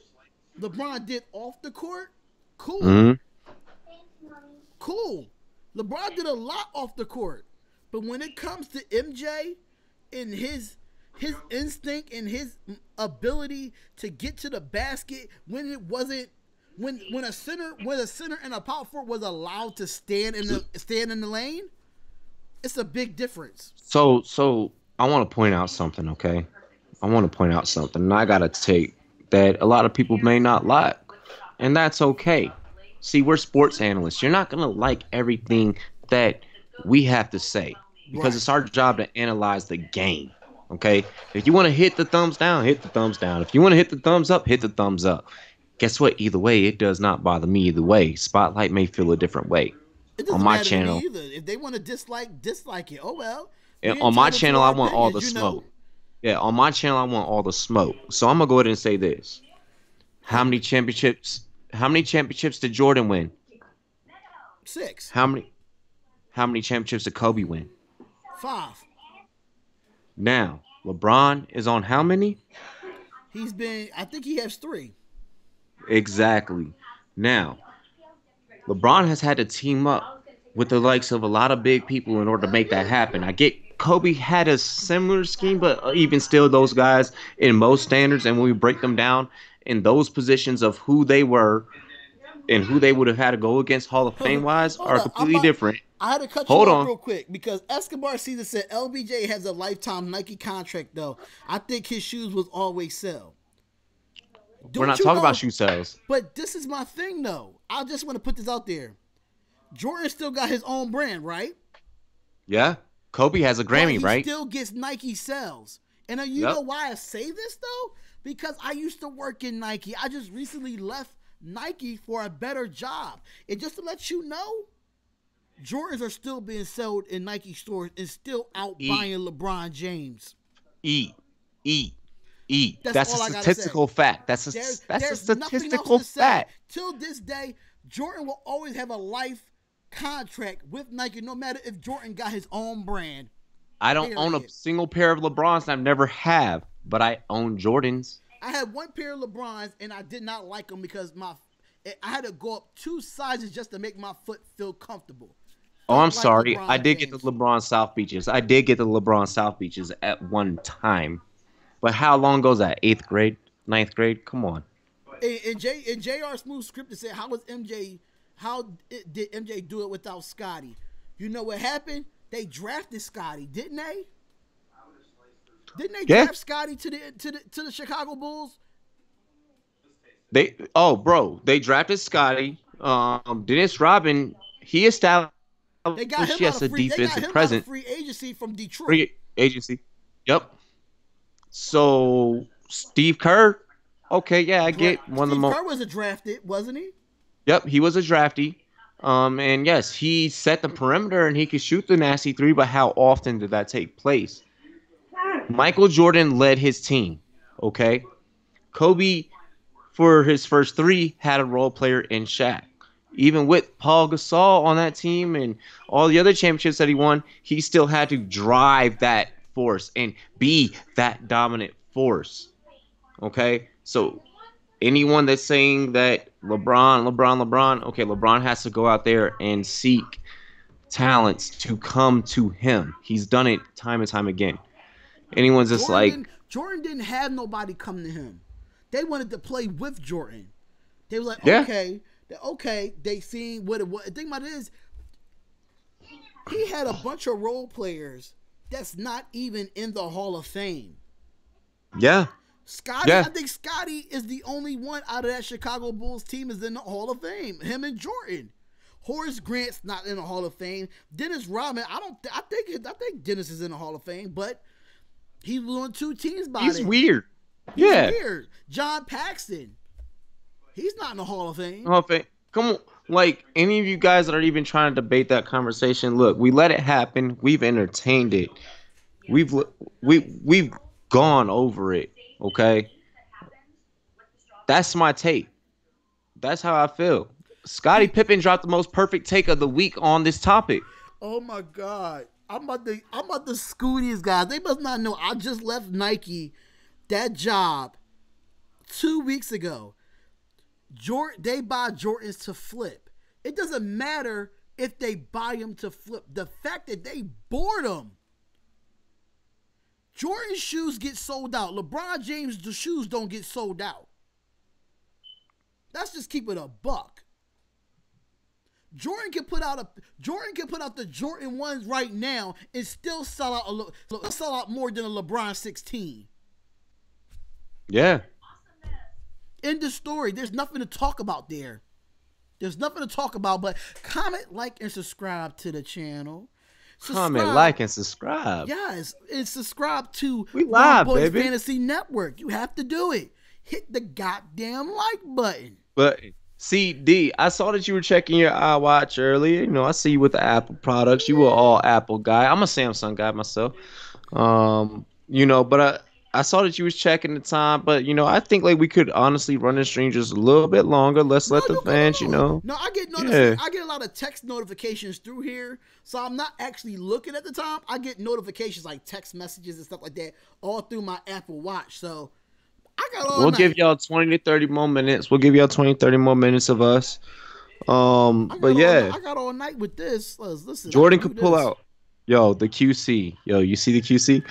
LeBron did off the court, cool. Mm-hmm. Cool. LeBron did a lot off the court, but when it comes to MJ and his instinct and his ability to get to the basket when a center and a power forward was allowed to stand in the lane, it's a big difference. So I want to point out something, okay? I want to point out something, and I gotta take that a lot of people may not like, and that's okay. See, we're sports analysts. You're not gonna like everything that we have to say because Right. it's our job to analyze the game. Okay? If you want to hit the thumbs down, hit the thumbs down. If you want to hit the thumbs up, hit the thumbs up. Guess what? Either way, it does not bother me either way. Spotlight may feel a different way. It On doesn't my matter to me channel, either. If they want to dislike it. Oh well. and We on my entitled to channel, I our want all the opinions, you know. smoke. Yeah, on my channel, I want all the smoke. So I'm gonna go ahead and say this: How many championships? How many championships did Jordan win? 6, How many? How many championships did Kobe win? 5. Now, LeBron is on how many? I think he has 3. Exactly. Now, LeBron has had to team up with the likes of a lot of big people in order to make that happen. I get Kobe had a similar scheme, but even still, those guys in most standards, and when we break them down in those positions of who they were and who they would have had to go against Hall of Fame wise, Hold are up, completely different. I had to cut Hold you off on. real quick because Escobar Caesar said LBJ has a lifetime Nike contract though. I think his shoes was always sell. We're not Don't you talking know- about shoe sales. But this is my thing though. I just want to put this out there. Jordan still got his own brand, right? Yeah. Kobe has a But Grammy, he right? still gets Nike sales. And you Yep. know why I say this though? Because I used to work in Nike. I just recently left Nike for a better job. And just to let you know, Jordans are still being sold in Nike stores and still out buying LeBron James. Eat. That's That's all a I gotta statistical fact. That's a There's nothing statistical else to say. fact. Till this day, Jordan will always have a life contract with Nike, no matter if Jordan got his own brand. I don't own a Period. single pair of LeBrons, and I've never have, but I own Jordans. I had one pair of LeBrons, and I did not like them because I had to go up 2 sizes just to make my foot feel comfortable. Oh, I'm Like sorry. LeBron I did get the James. LeBron South Beaches. I did get the LeBron South Beaches at one time. But how long ago was that? 8th grade? 9th grade? Come on. And JR Smooth scripted said, how did MJ do it without Scotty? You know what happened? They drafted Scotty, didn't they? Didn't they Yeah. draft Scotty to the Chicago Bulls? They drafted Scotty. Dennis Rodman, he established They got him yes, out a of free. They got defensive him out presence. of free agency from Detroit. Free agency. Yep. So Steve Kerr, okay, yeah, I get one of the Steve most. Kerr was a drafted, wasn't he? Yep, he was a drafty. And yes, he set the perimeter and he could shoot the nasty three, but how often did that take place? Michael Jordan led his team. Okay. Kobe, for his first 3, had a role player in Shaq. Even with Paul Gasol on that team and all the other championships that he won, he still had to drive that force and be that dominant force. Okay? So anyone that's saying that LeBron, okay, LeBron has to go out there and seek talents to come to him. He's done it time and time again. Anyone's just Jordan didn't have nobody come to him. They wanted to play with Jordan. They were like, Yeah. okay. They seen what it was. The thing about it is, he had a bunch of role players that's not even in the Hall of Fame. yeah. Scotty, Yeah. I think Scotty is the only one out of that Chicago Bulls team is in the Hall of Fame. Him and Jordan. Horace Grant's not in the Hall of Fame. Dennis Rodman, I think Dennis is in the Hall of Fame, but he was on 2 teams by He's then. weird. He's Yeah. weird. John Paxson. He's not in the Hall of Fame. Come on, like any of you guys that are even trying to debate that conversation, look, we let it happen. We've entertained it. We've gone over it. Okay, that's my take. That's how I feel. Scottie Pippen dropped the most perfect take of the week on this topic. Oh my God. I'm about to school these guys. They must not know I just left Nike that job 2 weeks ago. They buy Jordans to flip. It doesn't matter if they buy them to flip. The fact that they bought them. Jordan shoes get sold out. LeBron James, the shoes don't get sold out. Let's just keep it a buck. Jordan can put out the Jordan 1s right now and still sell out more than a LeBron 16. Yeah. End of story. There's nothing to talk about there. There's nothing to talk about, but comment, like, and subscribe to the channel. Comment, like, and subscribe. Yes, and subscribe to We live, RumBoyz baby. Fantasy Network. You have to do it. Hit the goddamn like button. But see, D, I saw that you were checking your iWatch earlier. You know, I see you with the Apple products. You were all Apple guy. I'm a Samsung guy myself. You know, but I saw that you was checking the time. But you know, I think like we could honestly run the stream just a little bit longer. Let's let the fans, you know. No, I get I get a lot of text notifications through here, so I'm not actually looking at the time. I get notifications like text messages and stuff like that all through my Apple Watch. So I got all We'll night. give y'all 20 to 30 more minutes. We'll give y'all 20, 30 more minutes of us. But yeah, I got all night with this. Listen, Jordan could pull out. Yo, the QC. Yo, you see the QC?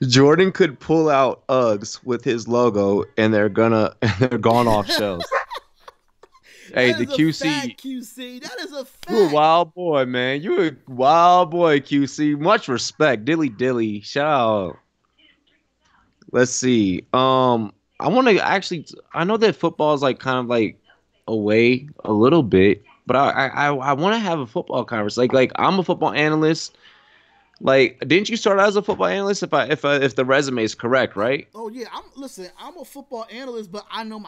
Jordan could pull out Uggs with his logo, and they're gone off shelves. Hey, the QC. QC, that is a fact. You a wild boy, man. You a wild boy, QC. Much respect, dilly. Shout out. Let's see. I want to actually. I know that football is like kind of like away a little bit, but I want to have a football conversation. Like I'm a football analyst. Like, didn't you start out as a football analyst? If the resume is correct, right? Oh yeah, I'm a football analyst, but I know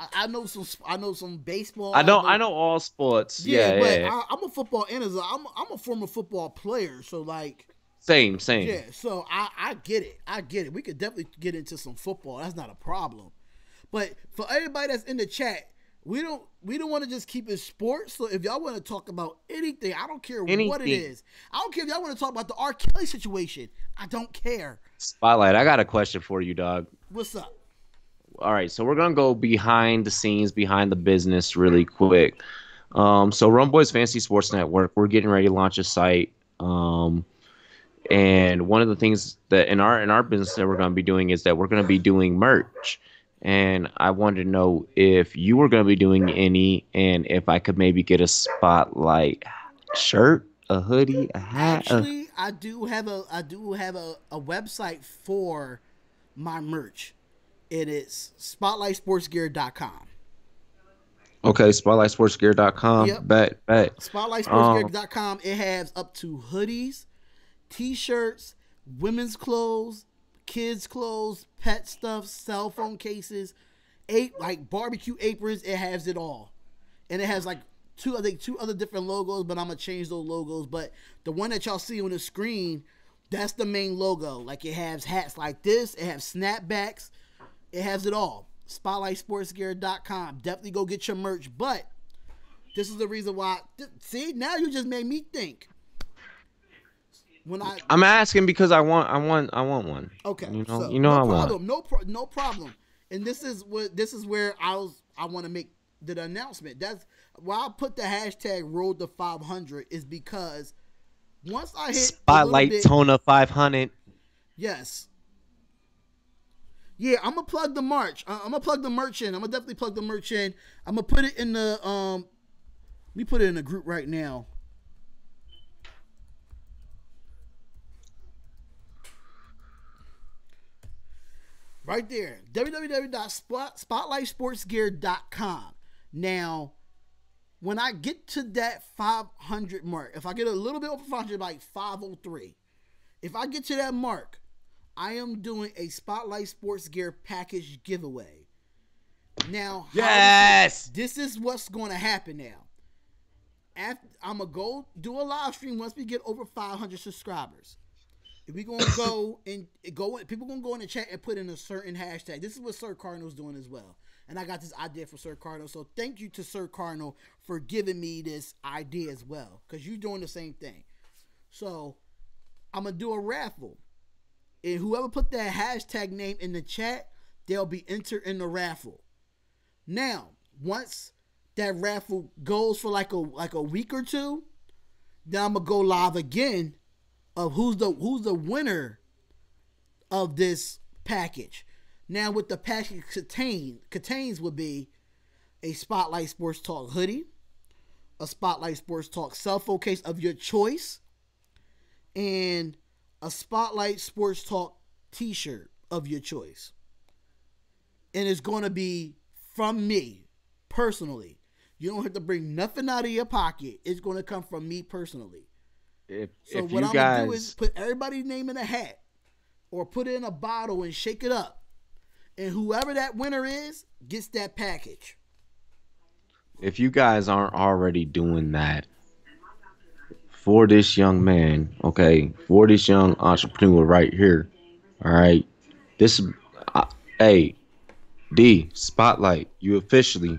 some baseball. I know all sports. Yeah. I'm a football analyst. I'm a former football player, so like. Same. Yeah, so I get it. We could definitely get into some football. That's not a problem. But for everybody that's in the chat, we don't want to just keep it sports. So if y'all want to talk about anything, I don't care what it is. I don't care if y'all want to talk about the R. Kelly situation. I don't care. Spotlight, I got a question for you, dog. What's up? All right, so we're gonna go behind the scenes, behind the business, really quick. So RumBoyz Fantasy Sports Network, we're getting ready to launch a site. And one of the things that in our business that we're going to be doing is that we're going to be doing merch. And I wanted to know if you were going to be doing any, and if I could maybe get a Spotlight shirt, a hoodie, a hat. Actually, I do have a website for my merch. It is spotlightsportsgear.com. Okay, spotlightsportsgear.com. Yep. Bet. Spotlightsportsgear.com. It has up to hoodies, t-shirts, women's clothes, kids clothes, pet stuff, cell phone cases, like barbecue aprons. It has it all, and it has like two other different logos, but I'm gonna change those logos. But the one that y'all see on the screen, that's the main logo. Like it has hats like this, it has snapbacks, it has it all. SpotlightSportsGear.com. Definitely go get your merch. But this is the reason why. See, now you just made me think. I'm asking because I want one. Okay, you know, so, I problem, want. no problem. And this is where I want to make the announcement. That's why I put the hashtag Road to 500 is because once I hit Spotlight Tona 500. Yes. Yeah, I'm gonna plug the merch. I'm gonna plug the merch in. I'm gonna definitely plug the merch in. I'm gonna put it in the let me put it in a group right now. Right there, www.spotlightsportsgear.com. Now, when I get to that 500 mark, if I get a little bit over 500, like 503, if I get to that mark, I am doing a Spotlight Sports Gear package giveaway. Now, yes, this is what's going to happen now. I'm going to go do a live stream once we get over 500 subscribers. We're going to go and people going to go in the chat and put in a certain hashtag. This is what Sir Cardinal's doing as well. And I got this idea for Sir Cardinal. So thank you to Sir Cardinal for giving me this idea as well. Because you're doing the same thing. So I'm going to do a raffle. And whoever put that hashtag name in the chat, they'll be entered in the raffle. Now, once that raffle goes for like a week or two, then I'm going to go live again of who's the winner of this package. Now, what the package contains would be a Spotlight Sports Talk hoodie, a Spotlight Sports Talk cell phone case of your choice, and a Spotlight Sports Talk t-shirt of your choice. And it's going to be from me. personally. You don't have to bring nothing out of your pocket. It's going to come from me personally. So If what you I'm going to do is guys put everybody's name in a hat or put it in a bottle and shake it up. And whoever that winner is gets that package. if you guys aren't already doing that for this young man, okay, for this young entrepreneur right here, all right, this, uh, hey, D, Spotlight, you officially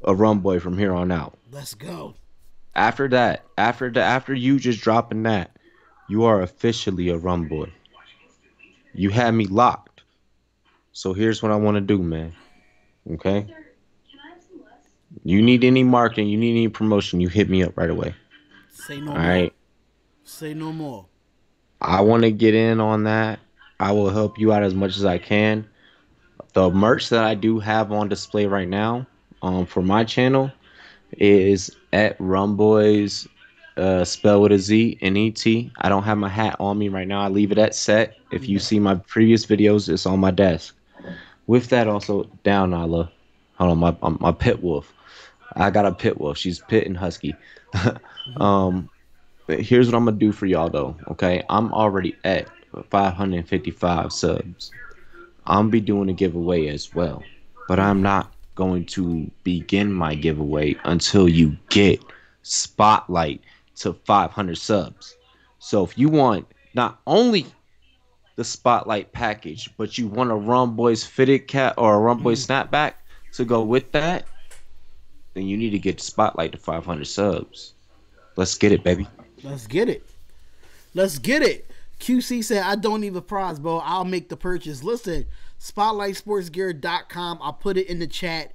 a rum boy from here on out. Let's go. After that, after you just dropping that, you are officially a rum boy. You had me locked. So here's what I want to do, man. Okay? You need any marketing, you need any promotion, you hit me up right away. Say no All more. right? Say no more. I want to get in on that. I will help you out as much as I can. The merch that I do have on display right now, for my channel is at RumBoyz, spell with a Z, Net. I don't have my hat on me right now. I leave it at set. If you Yeah. see my previous videos, it's on my desk. With that, also down, Nala. Hold on, my pit wolf. I got a pit wolf. She's pit and husky. um, but here's what I'm gonna do for y'all though. Okay, I'm already at 555 subs. I'm be doing a giveaway as well, but I'm not going to begin my giveaway until you get Spotlight to 500 subs. So if you want not only the Spotlight package, but you want a RumBoyz fitted cap or a RumBoyz snapback to go with that, then you need to get Spotlight to 500 subs. Let's get it, baby. Let's get it. Let's get it. QC said, I don't need the prize, bro. I'll make the purchase. Listen, spotlightsportsgear.com. I'll put it in the chat.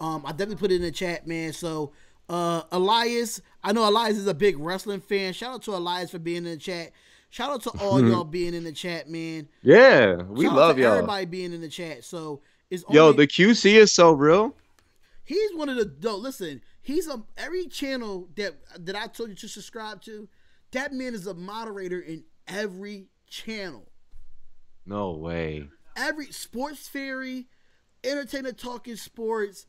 I definitely put it in the chat, man. So, Elias, I know Elias is a big wrestling fan. Shout out to Elias for being in the chat. Shout out to all y'all being in the chat, man. Yeah, we Shout out love to y'all. everybody being in the chat. So, it's Yo, only, the QC is so real. he's one of the, no, listen, he's every channel that I told you to subscribe to, that man is a moderator in every channel. No way. Every Sports Fairy, Entertainer Talking Sports,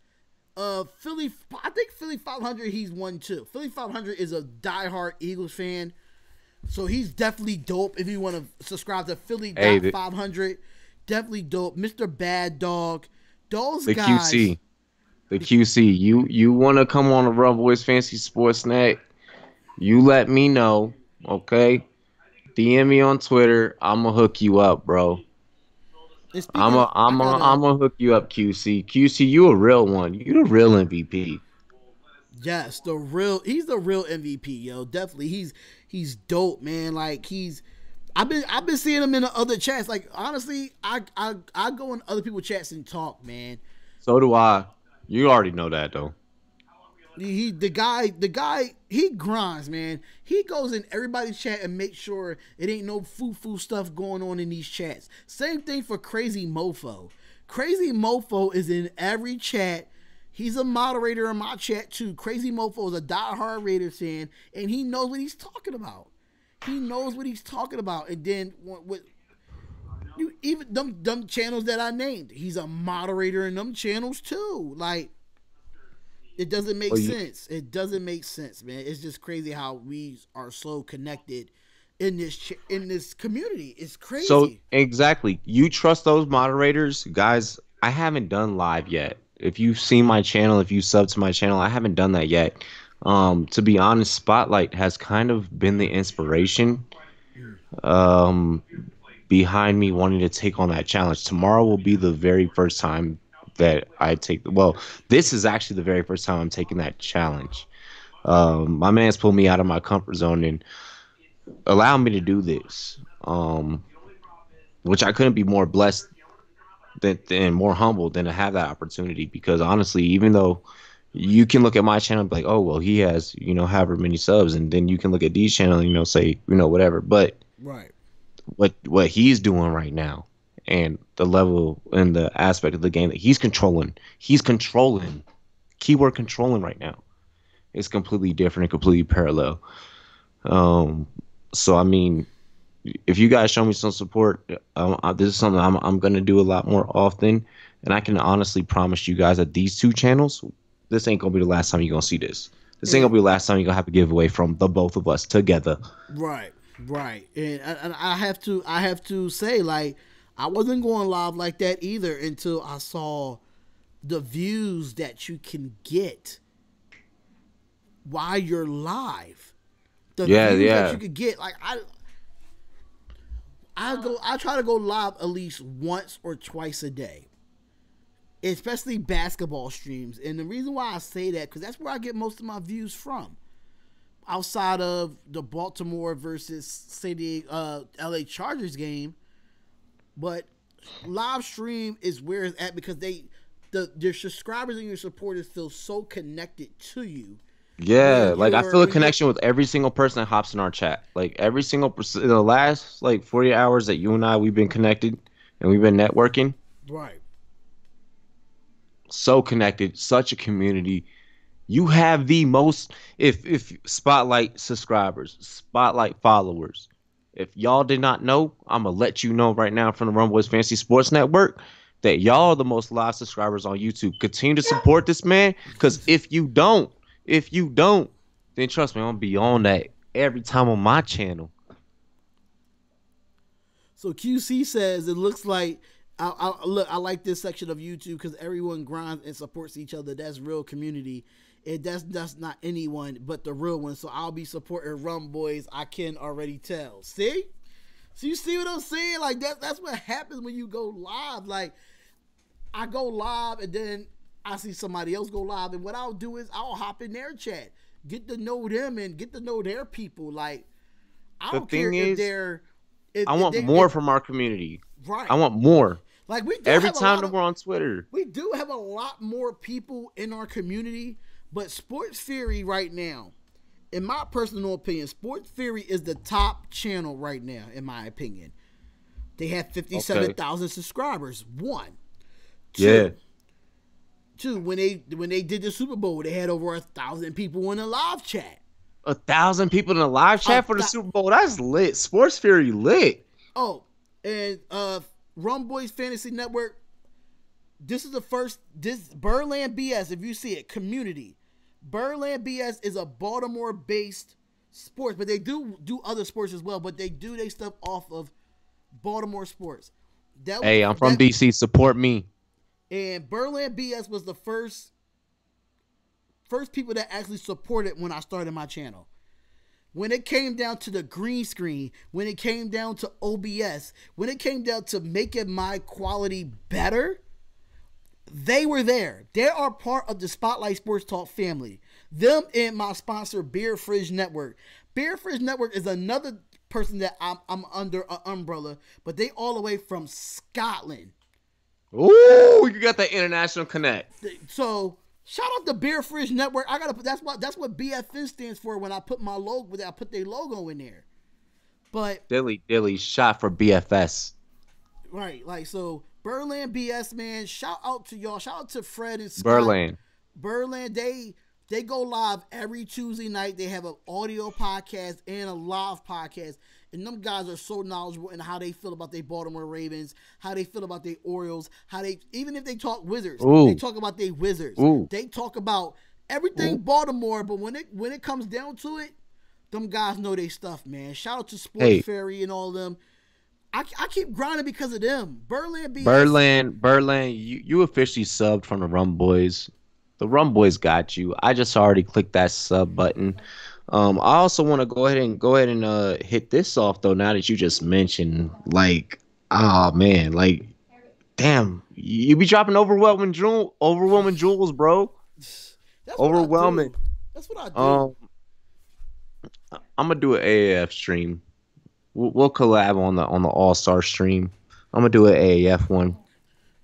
Philly, I think Philly 500 he's one too. Philly 500 is a diehard Eagles fan. So he's definitely dope if you want to subscribe to Philly Hey, 500. Definitely dope. Mr. Bad Dog. Those the guys. QC. The QC. You want to come on a RumBoyz Fancy Sports Snack? You let me know, okay? DM me on Twitter. I'ma hook you up, bro. And speaking of, I gotta, I'ma hook you up, QC. QC, you a real one. You the real MVP. yes, he's the real MVP, yo. Definitely. He's dope, man. Like I've been seeing him in the other chats. Like honestly, I go in other people's chats and talk, man. So do I. You already know that though. The guy, he grinds, man. He goes in everybody's chat and makes sure it ain't no foo-foo stuff going on in these chats. Same thing for Crazy Mofo. Crazy Mofo is in every chat. He's a moderator in my chat too. Crazy Mofo is a diehard Raiders fan, and he knows what he's talking about. He knows what he's talking about. And then what you even them channels that I named, he's a moderator in them channels too. Like, it doesn't make sense. It doesn't make sense, man. It's just crazy how we are so connected in this community. It's crazy. So exactly, you trust those moderators, guys. I haven't done live yet. If you've seen my channel, if you sub to my channel, I haven't done that yet. To be honest, Spotlight has kind of been the inspiration behind me wanting to take on that challenge. Tomorrow will be the very first time that I take. Well, this is actually the very first time I'm taking that challenge. My man's pulled me out of my comfort zone and allowed me to do this, which I couldn't be more blessed and more humble than to have that opportunity. Because honestly, even though you can look at my channel and be like, oh well, he has however many subs, and then you can look at D's channel and say whatever, but right, what he's doing right now and the level and the aspect of the game that he's controlling, keyword controlling right now, is completely different and completely parallel. So I mean, if you guys show me some support, this is something I'm gonna do a lot more often, And I can honestly promise you guys that these two channels, this ain't gonna be the last time you're gonna see this. This ain't gonna be the last time you're gonna have a giveaway from the both of us together. Right, right. And I have to say, like, I wasn't going live like that either until I saw the views that you can get while you're live. The views that you could get. Like I try to go live at least once or twice a day. Especially basketball streams. And the reason why I say that, because that's where I get most of my views from. Outside of the Baltimore versus, say, the LA Chargers game. But live stream is where it's at because your subscribers and your supporters feel so connected to you. Yeah, like I feel a connection with every single person that hops in our chat. Like every single person, in the last like 40 hours that you and I, we've been connected and we've been networking. Right. So connected, such a community. You have the most, if Spotlight subscribers, Spotlight followers. If y'all did not know, I'm gonna let you know right now from the RumBoyz Fantasy Sports Network that y'all are the most live subscribers on YouTube. Continue to support this man, because if you don't, then trust me, I'm gonna be on that every time on my channel. So QC says it looks like I like this section of YouTube because everyone grinds and supports each other. That's real community. That's not anyone but the real one. So I'll be supporting RumBoyz. I can already tell. See? So you see what I'm saying? Like that's what happens when you go live. Like I go live and then I see somebody else go live, and what I'll do is I'll hop in their chat, get to know them and get to know their people. Like I don't care if they're. I want more from our community. Right. I want more. Like we do every time that we're on Twitter. We do have a lot more people in our community, but Sports Theory right now, in my personal opinion, Sports Theory is the top channel right now, in my opinion. They have 57,000 subscribers. One. Two, when they did the Super Bowl, they had over 1,000 people in the live chat. 1,000 people in the live chat for the Super Bowl. That's lit. Sports Theory lit. Oh, and RumBoyz Fantasy Network. This is the first. This Birdland BS. If you see it, community. Birdland BS is a Baltimore-based sports, but they do other sports as well. But they do their stuff off of Baltimore sports. Hey, I'm from DC. Support me. And Birdland BS was the first people that actually supported when I started my channel. When it came down to the green screen, when it came down to OBS, when it came down to making my quality better, they were there. They are part of the Spotlight Sports Talk family. Them and my sponsor, Beer Fridge Network. Beer Fridge Network is another person that I'm under an umbrella, but they all the way from Scotland. Ooh, you got that international connect. So shout out to Beer Fridge Network. That's what BFN stands for when I put my logo. I put their logo in there. But Dilly shot for BFS. Right, like so. Birdland BS, man. Shout out to y'all. Shout out to Fred and Scott. Birdland. They go live every Tuesday night. They have an audio podcast and a live podcast. And them guys are so knowledgeable in how they feel about their Baltimore Ravens, how they feel about their Orioles, even if they talk Wizards, they talk about their Wizards. They talk about everything Baltimore, but when it comes down to it, them guys know their stuff, man. Shout out to Sports Ferry and all of them. I keep grinding because of them. Birdland BS. Birdland, you officially subbed from the RumBoyz. The RumBoyz got you. I just already clicked that sub button. I also want to go ahead and hit this off though. Now that you just mentioned, like, oh man, like, damn, you be dropping overwhelming jewels, bro. That's overwhelming. That's what I do. I'm gonna do an AAF stream. We'll collab on the All-Star stream. I'm gonna do an AAF one.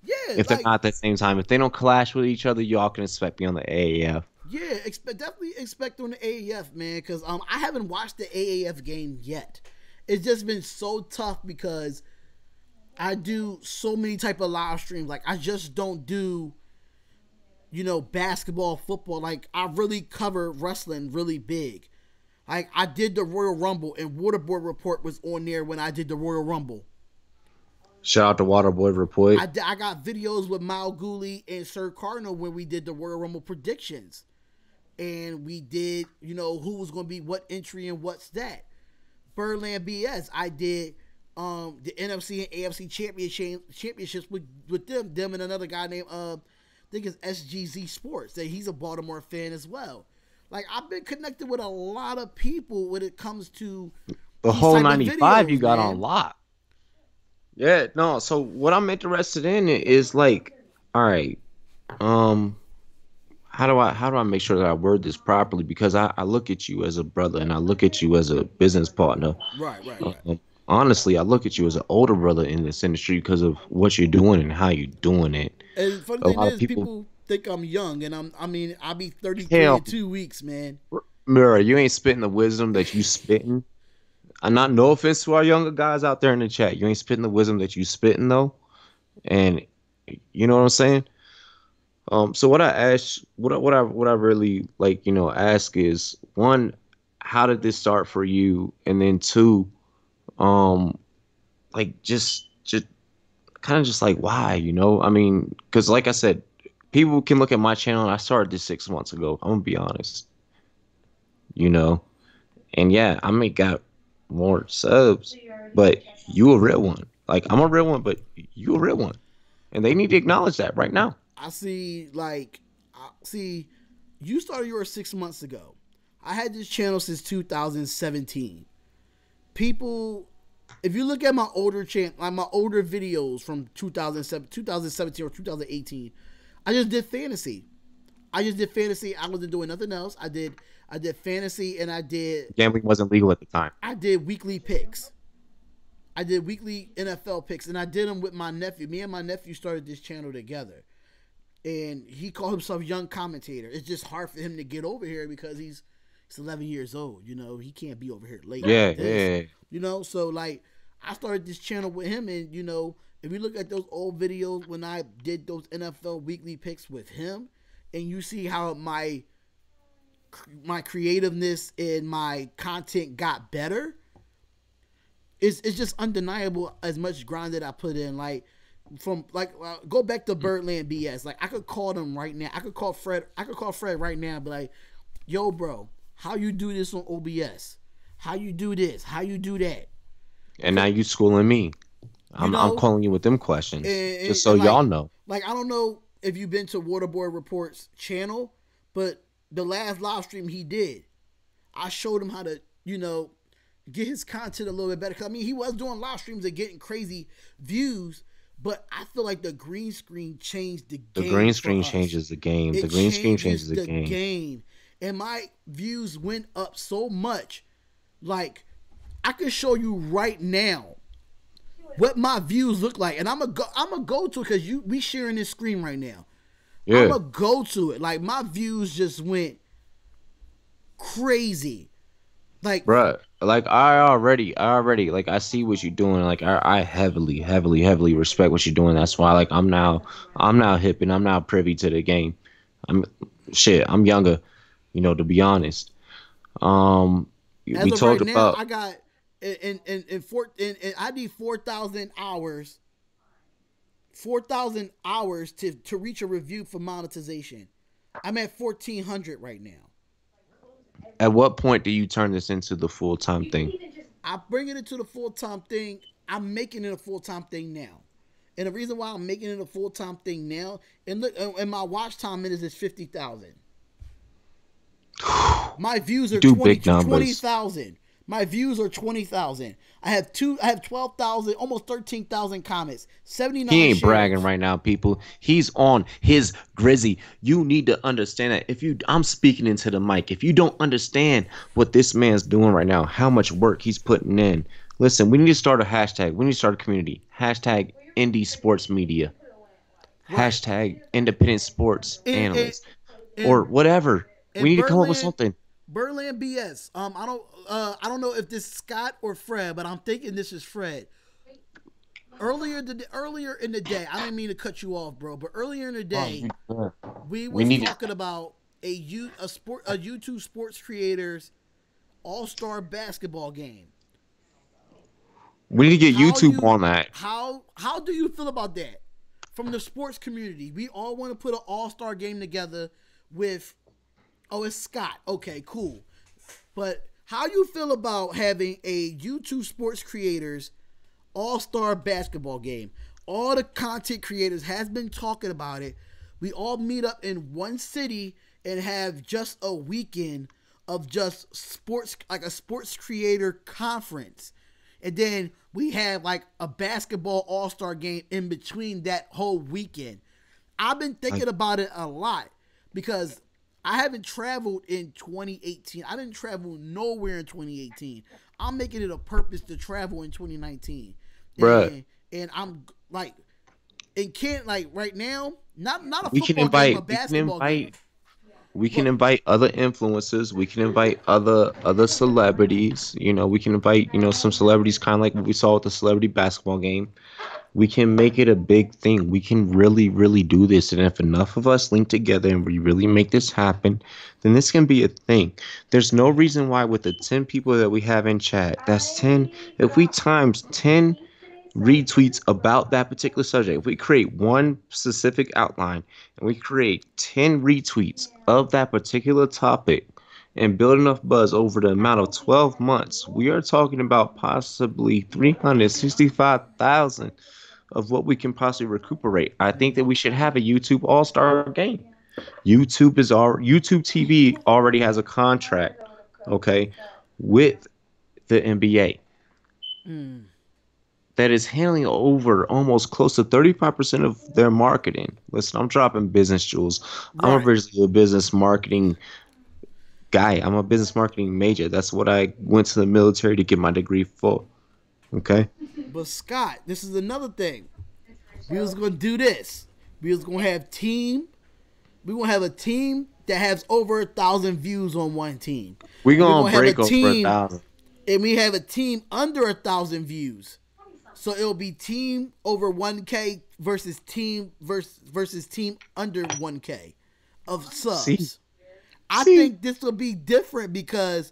Yeah, if they're not at the same time, if they don't clash with each other, y'all can expect me on the AAF. Yeah, definitely expect on the AAF, man, because I haven't watched the AAF game yet. It's just been so tough because I do so many type of live streams. Like I just don't do, basketball, football. Like I really cover wrestling really big. Like I did the Royal Rumble and Waterboard Report was on there when I did the Royal Rumble. Shout out to Waterboy Report. I got videos with Mal Gooley and Sir Cardinal when we did the Royal Rumble predictions, and we did, you know, who was going to be what entry and what's that. Birdland BS, I did the NFC and AFC championships with them and another guy named I think it's SGZ Sports. That he's a Baltimore fan as well. Like, I've been connected with a lot of people when it comes to the whole 95 videos, you got man. on lock. Yeah, no. So what I'm interested in is like, all right, how do I make sure that I word this properly? Because I look at you as a brother and I look at you as a business partner. Right. Honestly, I look at you as an older brother in this industry because of what you're doing and how you're doing it. And funny thing is, people think I'm young, and I'll be 33 in 2 weeks, man. Mirror, you ain't spitting the wisdom that you spitting. I'm not, no offense to our younger guys out there in the chat. You ain't spitting the wisdom that you spitting though, and you know what I'm saying. So what I ask, what I really like, you know, ask is, one, how did this start for you, and then two, like just kind of just like why, you know? I mean, because like I said, people can look at my channel. And I started this 6 months ago. I'm gonna be honest, you know, and yeah, I may got more subs, but you a real one. Like, I'm a real one, but you a real one, and they need to acknowledge that right now. I see, you started yours 6 months ago. I had this channel since 2017. People, if you look at my older channel, like my older videos from 2017 or 2018, I just did fantasy. I wasn't doing nothing else. I did fantasy, and I did Gambling wasn't legal at the time. I did weekly picks. I did weekly NFL picks, and I did them with my nephew. Me and my nephew started this channel together, and he called himself Young Commentator. It's just hard for him to get over here because he's 11 years old. You know, he can't be over here late. Yeah, like this, yeah. You know, so like I started this channel with him, and you know, if you look at those old videos when I did those NFL weekly picks with him, and you see how my creativeness and my content got better, it's just undeniable as much grind that I put in. Like, from like go back to Birdland BS. Like, I could call them right now. I could call Fred right now and be like, yo, bro, how you do this on OBS? How you do this? How you do that? And now you schooling me. I'm calling you with them questions, just so y'all know. Like, I don't know if you've been to Waterboy Report's channel, but the last live stream he did, I showed him how to, you know, get his content a little bit better. 'Cause, I mean, he was doing live streams and getting crazy views, but I feel like the green screen changed the game. The green screen changes the game. The green screen changes the game. And my views went up so much. Like, I can show you right now what my views look like, and I'm gonna go to it because we sharing this screen right now. Yeah. I'm gonna go to it. Like, my views just went crazy. Like, bruh, like I already like, I see what you're doing. Like, I heavily respect what you're doing. That's why, like, I'm now hip and I'm now privy to the game. I'm younger, you know, to be honest. We talked about, I got and I need 4,000 hours. 4,000 hours to reach a review for monetization. I'm at 1,400 right now. At what point do you turn this into the full-time thing? I bring it into the full-time thing. I'm making it a full-time thing now. And the reason why I'm making it a full-time thing now, and look, and my watch time minutes is 50,000. My views are 20,000. My views are 20,000. I have 12,000, almost 13,000 comments. 79. He ain't shares. bragging right now, people. He's on his grizzy. You need to understand that. I'm speaking into the mic. If you don't understand what this man's doing right now, how much work he's putting in, listen. We need to start a hashtag. We need to start a community. Hashtag indie sports media. Right. Hashtag independent sports analyst, or whatever. We need to come up with something. Birdland BS. I don't know if this is Scott or Fred, but I'm thinking this is Fred. Earlier in the day, I didn't mean to cut you off, bro, but earlier in the day, we were talking about a YouTube sports creators all-star basketball game. We need to get How YouTube you on that. how do you feel about that? From the sports community, we all want to put an all-star game together with it's Scott. Okay, cool. But how you feel about having a YouTube sports creators all-star basketball game? All the content creators has been talking about it. We all meet up in one city and have just a weekend of just sports, like a sports creator conference. And then we have like a basketball all-star game in between that whole weekend. I've been thinking about it a lot because I haven't traveled in 2018. I didn't travel nowhere in 2018. I'm making it a purpose to travel in 2019. Bruh. And I'm like, and can't like right now, not a We can football game, a invite. We can basketball game. invite. We can But invite other influencers. We can invite other celebrities. You know, we can invite some celebrities, kind of like what we saw with the celebrity basketball game. We can make it a big thing. We can really, really do this. And if enough of us link together and we really make this happen, then this can be a thing. There's no reason why with the 10 people that we have in chat, that's 10. If we times 10 retweets about that particular subject, if we create one specific outline and we create 10 retweets of that particular topic and build enough buzz over the amount of 12 months, we are talking about possibly 365,000 of what we can possibly recuperate. I think that we should have a YouTube All-Star game. YouTube TV already has a contract, okay, with the NBA that is handling over almost close to 35% of their marketing. Listen, I'm dropping business jewels. I'm right. originally a business marketing guy. I'm a business marketing major. That's what I went to the military to get my degree for. Okay? But Scott, this is another thing. We was gonna do this. We was gonna have team. We gonna have a team that has over 1,000 views on one team. We're And we going to break have a over team, 1,000. and we have a team under 1,000 views. So it'll be team over 1K versus team versus team under 1K of subs. See? I think this will be different because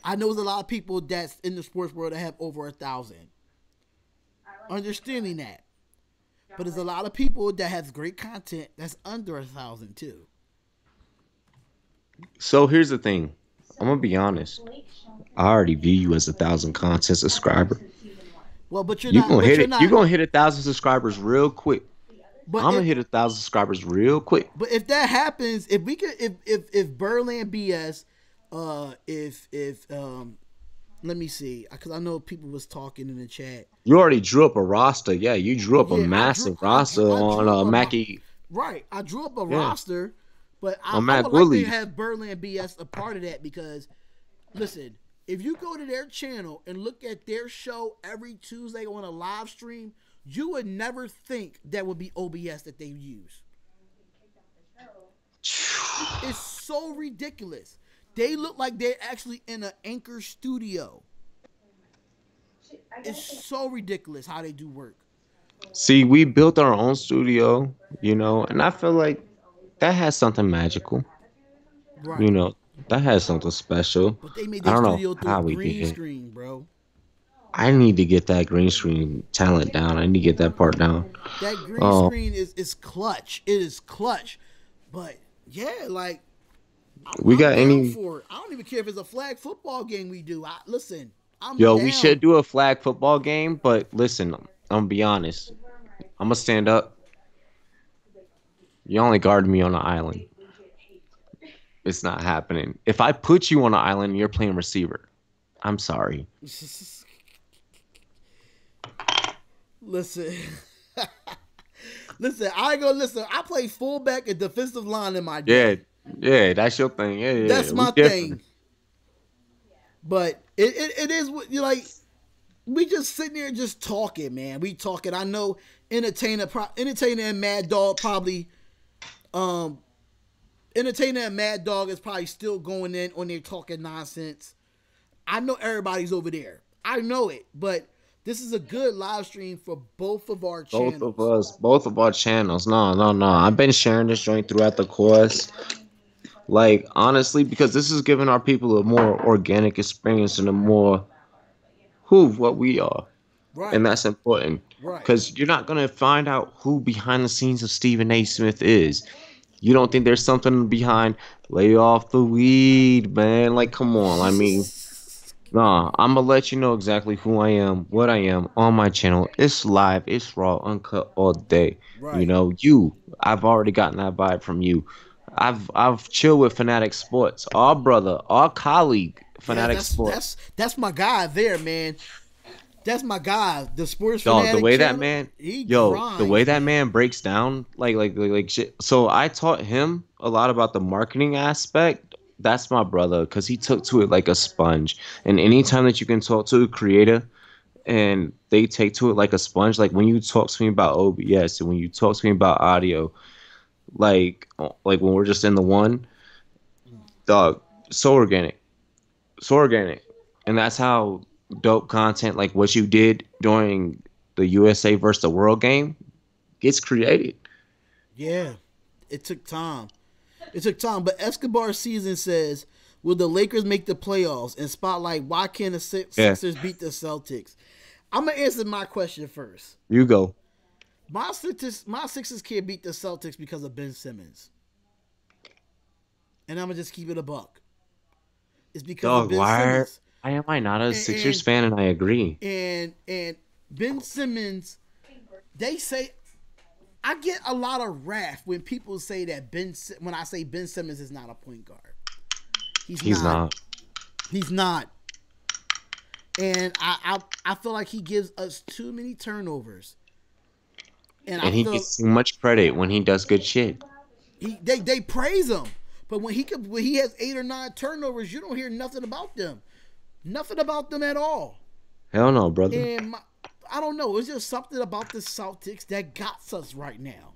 I know there's a lot of people that's in the sports world that have over 1,000. Understanding that. But there's a lot of people that has great content that's under 1,000 too. So here's the thing. I'm going to be honest. I already view you as 1,000 content subscriber. Well, but you're You not. gonna But hit you're it. not. You're gonna hit 1,000 subscribers real quick. But I'm gonna if, hit 1,000 subscribers real quick. But if that happens, if we could, if Berlin BS, let me see, because I know people was talking in the chat. You already drew up a roster. Yeah, you drew up a Yeah, massive roster I drew up on a Mackie. Right, I drew up a Yeah. roster, but I On would Matt like Woolley. to have Berlin BS a part of that because, listen, if you go to their channel and look at their show every Tuesday on a live stream, you would never think that would be OBS that they use. It's so ridiculous. They look like they're actually in an Anchor studio. It's so ridiculous how they do work. See, we built our own studio, and I feel like that has something magical. Right. That has something special. But they made I their don't studio know through how a we green did. screen, bro. I need to get that green screen talent down. I need to get that part down. That green screen is clutch. It is clutch. But yeah, like We got I'm down any? for it. I don't even care if it's a flag football game we do. Listen, I'm Yo, down. we should do a flag football game, but listen, I'm gonna be honest. I'm gonna stand up. You only guard me on the island. It's not happening. If I put you on the island, you're playing receiver. I'm sorry. Listen. Listen, I ain't gonna listen. I play fullback and defensive line in my day. Yeah, that's your thing. Yeah, That's we my different. thing. But it is what you like. We just sitting there just talking, man. We talking. I know Entertainer and Mad Dog probably Entertainer and Mad Dog is probably still going in on there talking nonsense. I know everybody's over there. I know it, but this is a good live stream for both of our channels. Both of our channels. No. I've been sharing this joint throughout the course. Like, honestly, because this is giving our people a more organic experience and a more what we are. Right. and that's important Right. because you're not gonna find out who behind the scenes of Stephen A. Smith is. You don't think there's something behind lay off the weed, man? Like, come on. I mean, nah, I'm gonna let you know exactly who I am, what I am on my channel. It's live, it's raw, uncut all day. You Right. know, I've already gotten that vibe from you. I've chilled with Fanatic Sports, our brother, our colleague, Yeah, Fanatic Sports. that's my guy there, man. That's my guy. The Sports Dog, Fanatic channel. He the way grinds, that man. man breaks down like shit. So I taught him a lot about the marketing aspect. That's my brother because he took to it like a sponge. And anytime that you can talk to a creator and they take to it like a sponge, like when you talk to me about OBS and when you talk to me about audio, like when we're just in the one, dog, so organic, so organic, and that's how dope content like what you did during the USA versus the World game gets created. Yeah, it took time. It took time. But Escobar season says, will the Lakers make the playoffs? And spotlight, why can't the Yeah, Sixers beat the Celtics? I'm gonna answer my question first. you go, My Sixers can't beat the Celtics because of Ben Simmons. And I'm gonna just keep it a buck. It's because of dog. Ben Simmons. Why am I not a And Sixers fan? And I agree. and Ben Simmons, they say I get a lot of wrath when people say that when I say Ben Simmons is not a point guard. He's He's not. not, He's not. And I feel like he gives us too many turnovers. And I and he feel gets too much credit when he does good shit. they praise him. But when he has 8 or 9 turnovers, you don't hear nothing about them. Nothing about them at all. Hell no, brother. And I don't know. It's just something about the Celtics that got us right now.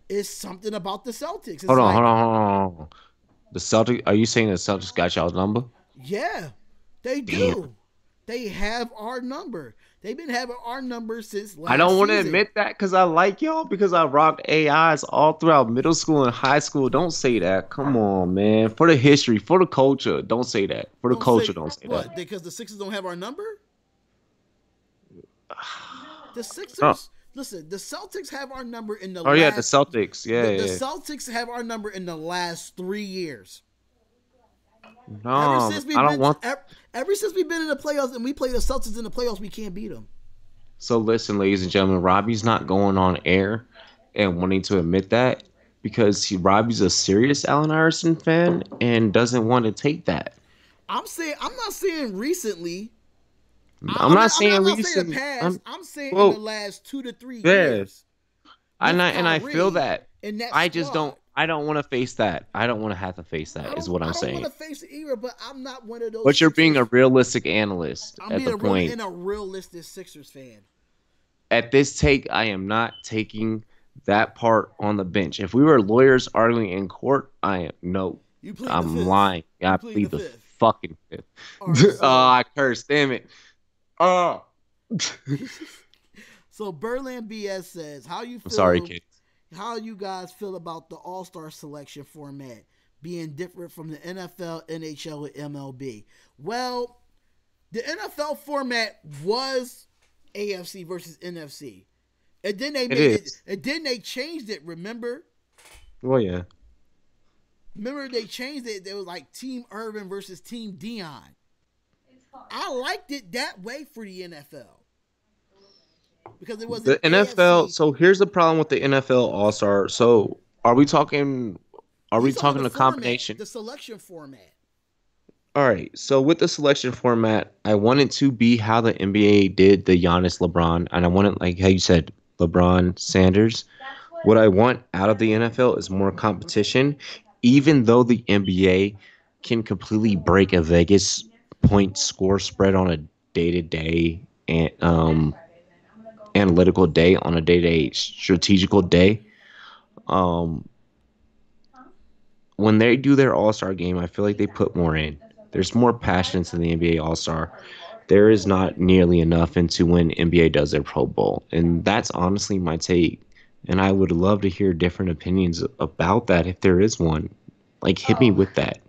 It's something about the Celtics. It's Hold on, like, hold on, hold on. Hold on. The Celtics? Are you saying the Celtics got y'all's number? yeah, they Damn. do. They have our number. They've been having our number since last I don't want to season. admit that because I like y'all because I rocked AIs all throughout middle school and high school. Don't say that. Come on, man. For the history, for the culture, don't say that. For the Don't culture, say don't say what? that. Because the Sixers don't have our number? The Oh, Sixers, listen, the Celtics have our number in the oh yeah, the last. Celtics. Yeah, The yeah. Celtics have our number in the last 3 years. Ever No, since we've I don't been, want. ever since we've been in the playoffs and we play the Celtics in the playoffs, we can't beat them. So listen, ladies and gentlemen, Robbie's not going on air and wanting to admit that because Robbie's a serious Allen Iverson fan and doesn't want to take that. I'm not saying recently. I'm not I'm saying not saying the recent. past. I'm saying in the Well, last 2 to 3 yeah. years with I feel Kyrie that. and that I just squad. don't. I don't want to face that. I don't want to have to face that. Is what I I'm don't want saying. to face it either, but I'm not one of those But you're being a Sixers. realistic analyst I'm at being the a real point. and a realistic Sixers fan. At this take, I am not taking that part on the bench. If we were lawyers arguing in court, I am no. You plead the I'm fifth. lying. You I plead the plead the fifth. fucking fifth. All right, Oh, I curse. Damn it. Oh. So Berlin BS says, "How you I'm feel? sorry, kids. How you guys feel about the All-Star selection format being different from the NFL, NHL, and MLB?" Well, the NFL format was AFC versus NFC, and then they It made is. and then they changed it. Remember Well, yeah. they changed it. It was like Team Urban versus Team Dion. I liked it that way for the NFL because it was The NFL. AFC. So here's the problem with the NFL All Star. So are we talking? Are we He's talking talking the a format, combination? the selection format. All right. So with the selection format, I wanted to be how the NBA did the Giannis LeBron, and I wanted like how you said LeBron Sanders. What I want out of the NFL is more competition, even though the NBA can completely break a Vegas point score spread on a day to day and analytical day on a day to day strategical day. Um, when they do their All Star game, I feel like they put more in. There's more passion to the NBA All Star. There is not nearly enough into when NBA does their Pro Bowl, and that's honestly my take. And I would love to hear different opinions about that if there is one. Like, hit me with that.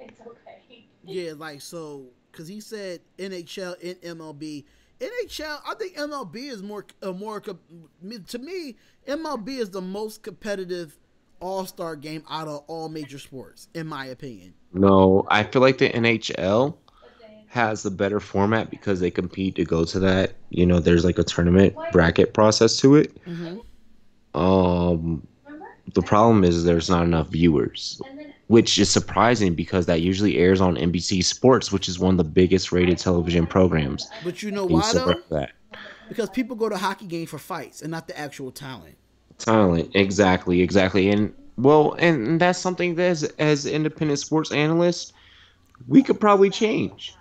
Yeah, like so, because he said NHL and MLB. NHL, I think MLB is to me. MLB is the most competitive All-Star game out of all major sports, in my opinion. No, I feel like the NHL has the better format because they compete to go to that. There's like a tournament bracket process to it. Mm-hmm. Um, the problem is there's not enough viewers, which is surprising because that usually airs on NBC Sports, which is one of the biggest rated television programs. But you know And you why though? surprise that. Because people go to hockey games for fights and not the actual talent. Talent, exactly, and well, and that's something that as independent sports analysts, we could probably change.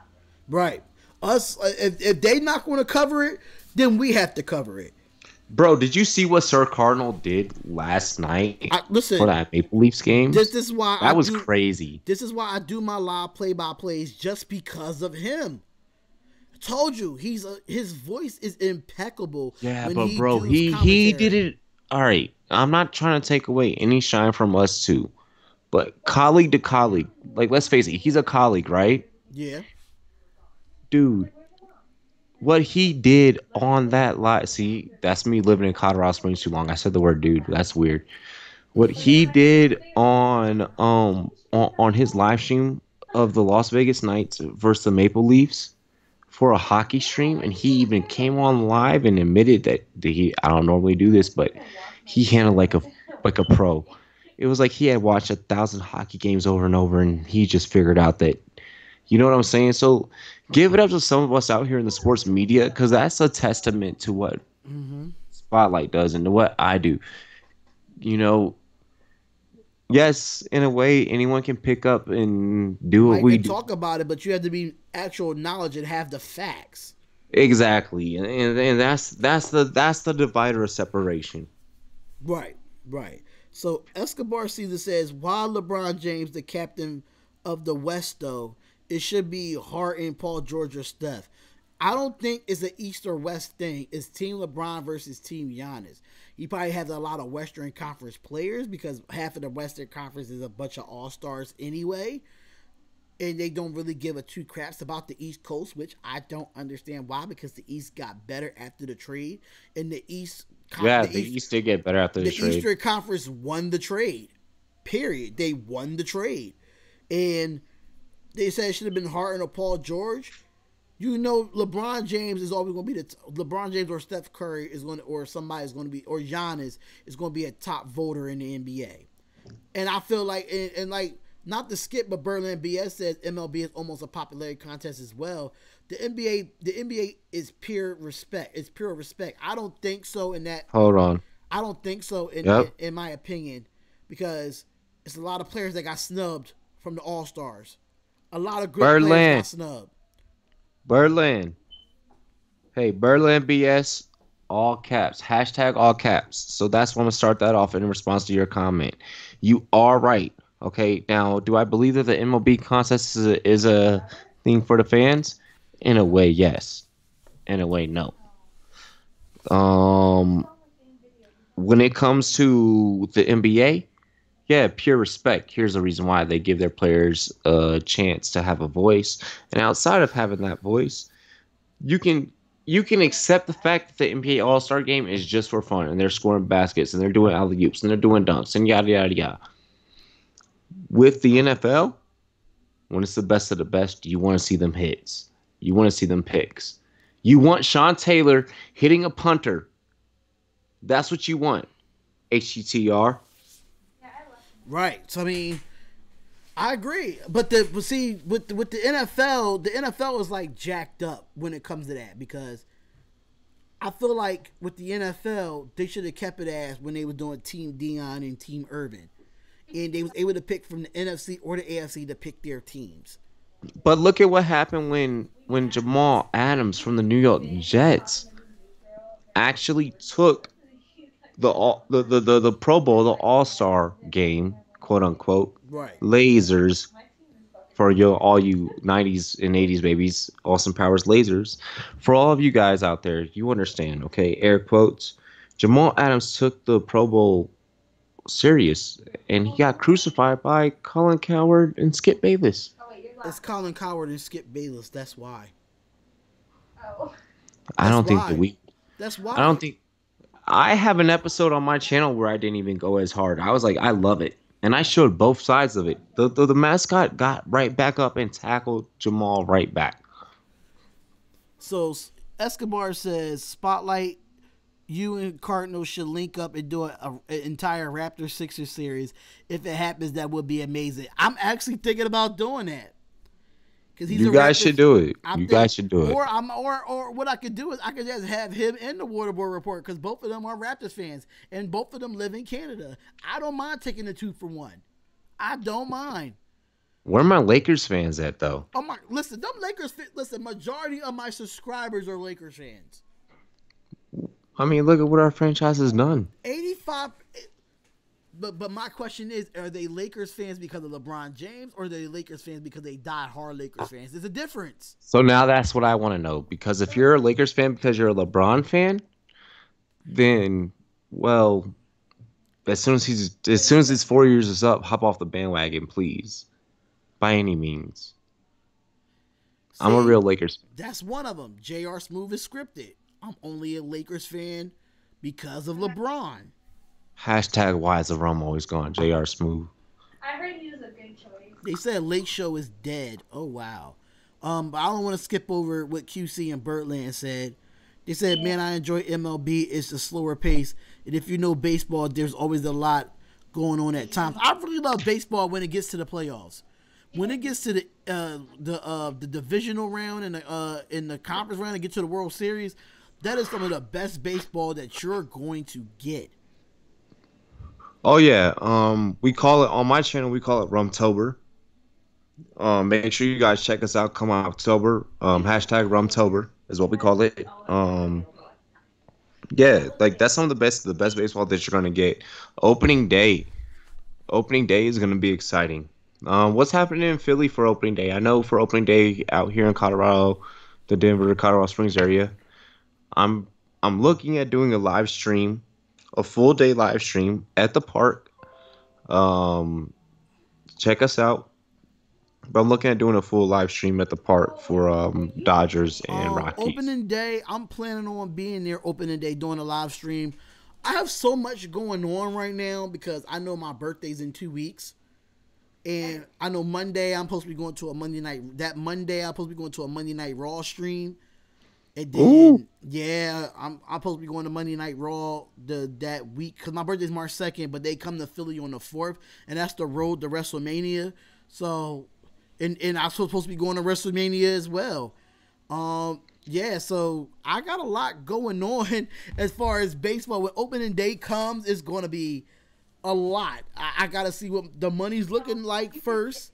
Right. Us, if they not going to cover it, then we have to cover it. Bro, did you see what Sir Cardinal did last night Listen, for that Maple Leafs game? This is why that was crazy. This is why I do my live play-by-plays just because of him. I told you his voice is impeccable. Yeah, but bro, he did it. All right, I'm not trying to take away any shine from us too, but colleague to colleague, like let's face it, he's a colleague, right? Yeah. Dude, what he did on that live, see, that's me living in Colorado Springs too long. I said the word dude. That's weird. What he did on his live stream of the Las Vegas Knights versus the Maple Leafs for a hockey stream, and he even came on live and admitted that I don't normally do this, but he handled like a pro. It was like he had watched 1,000 hockey games over and over, and he just figured out that, you know what I'm saying? So give it up to some of us out here in the sports media, because that's a testament to what Spotlight does and to what I do. Yes, in a way, anyone can pick up and do what we do. Talk about it, but you have to be actual knowledge and have the facts. Exactly, and that's the divider of separation. Right. So Escobar Caesar says, while LeBron James, the captain of the West, though, it should be Harden, Paul George, or Steph. I don't think it's an East or West thing. It's Team LeBron versus Team Giannis. He probably has a lot of Western Conference players because half of the Western Conference is a bunch of all-stars anyway. And they don't really give a two craps about the East Coast, which I don't understand why, because the East got better after the trade. And the East... the East did get better after the trade. The Eastern Conference won the trade. Period. They won the trade. And they said it should have been Harden or Paul George. LeBron James is always going to be LeBron James or Steph Curry is going to, or somebody is going to be, or Giannis is going to be a top voter in the NBA. And I feel like, and like, not to skip, but Berlin BS says MLB is almost a popularity contest as well. The NBA is pure respect. It's pure respect. I don't think so in that. Hold on. I don't think so in my opinion, because it's a lot of players that got snubbed from the All-Stars. A lot of great players got snubbed. Berlin. Hey, Berlin BS, all caps. # all caps. So that's when I'm going to start that off in response to your comment. You are right. Okay, now, do I believe that the MLB contest is a thing for the fans? In a way, yes. In a way, no. When it comes to the NBA, yeah, pure respect. Here's the reason why they give their players a chance to have a voice. And outside of having that voice, you can accept the fact that the NBA All-Star Game is just for fun, and they're scoring baskets, and they're doing alley-oops, and they're doing dunks, and yada, yada, yada. With the NFL, when it's the best of the best, you want to see them hits. You want to see them picks. You want Sean Taylor hitting a punter. That's what you want. HTTR. Right. So I mean, I agree. But see, with the NFL is like jacked up when it comes to that, because I feel like with the NFL, they should have kept it as when they were doing Team Dion and Team Urban. And they was able to pick from the NFC or the AFC to pick their teams. But look at what happened when Jamal Adams from the New York Jets actually took the Pro Bowl, the All-Star game, quote unquote, right, lasers for all you 90s and 80s babies, Austin Powers lasers. For all of you guys out there, you understand, okay? Air quotes. Jamal Adams took the Pro Bowl serious, and he got crucified by Colin Cowherd and Skip Bayless. It's Colin Cowherd and Skip Bayless. That's why. Oh. I That's don't think that why. we. That's I don't why. think I have an episode on my channel where I didn't even go as hard. I was like, I love it, and I showed both sides of it. The mascot got right back up and tackled Jamal right back. So Escobar says, Spotlight, you and Cardinals should link up and do an entire Raptor Sixers series. If it happens, that would be amazing. I'm actually thinking about doing that because he's a You guys should Raptors. do it. I'm You thinking, guys should do it. or what I could do is I could just have him in the Waterboard Report because both of them are Raptors fans and both of them live in Canada. I don't mind taking a 2-for-1. I don't mind. Where are my Lakers fans at though? Oh my! Listen, them Lakers. Listen, majority of my subscribers are Lakers fans. I mean, look at what our franchise has done. 85. But my question is, are they Lakers fans because of LeBron James, or are they Lakers fans because they die hard Lakers fans? There's a difference. So now that's what I want to know. Because if you're a Lakers fan because you're a LeBron fan, then well, as soon as his 4 years is up, hop off the bandwagon, please. By any means. See, I'm a real Lakers fan. That's one of them. J.R. Smooth is scripted. I'm only a Lakers fan because of LeBron. Hashtag why is the rum always gone? JR Smooth. I heard he was a good choice. They said Lake Show is dead. Oh wow. But I don't want to skip over what QC and Birdland said. They said, man, I enjoy MLB. It's a slower pace. And if you know baseball, there's always a lot going on at times. I really love baseball when it gets to the playoffs. When it gets to the divisional round and in the conference round and get to the World Series, that is some of the best baseball that you're going to get. Oh yeah. We call it on my channel. We call it Rumtober. Make sure you guys check us out. Come October. Hashtag Rumtober is what we call it. Yeah, like that's some of the best baseball that you're gonna get. Opening day. Opening day is gonna be exciting. What's happening in Philly for opening day? I know for opening day out here in Colorado, the Denver, Colorado Springs area, I'm looking at doing a live stream, a full day live stream at the park. Check us out. But I'm looking at doing a full live stream at the park for Dodgers and Rockies. Opening day, I'm planning on being there opening day doing a live stream. I have so much going on right now because I know my birthday's in 2 weeks. And I know Monday I'm supposed to be going to a Monday night. That Monday I'm supposed to be going to a Monday Night Raw stream. And then, Ooh. yeah, I'm supposed to be going to Monday Night Raw that week because my birthday's March 2nd, but they come to Philly on the 4th, and that's the road to WrestleMania. So, and I'm supposed to be going to WrestleMania as well. Yeah, so I got a lot going on as far as baseball. When opening day comes, it's going to be a lot. I got to see what the money's looking like first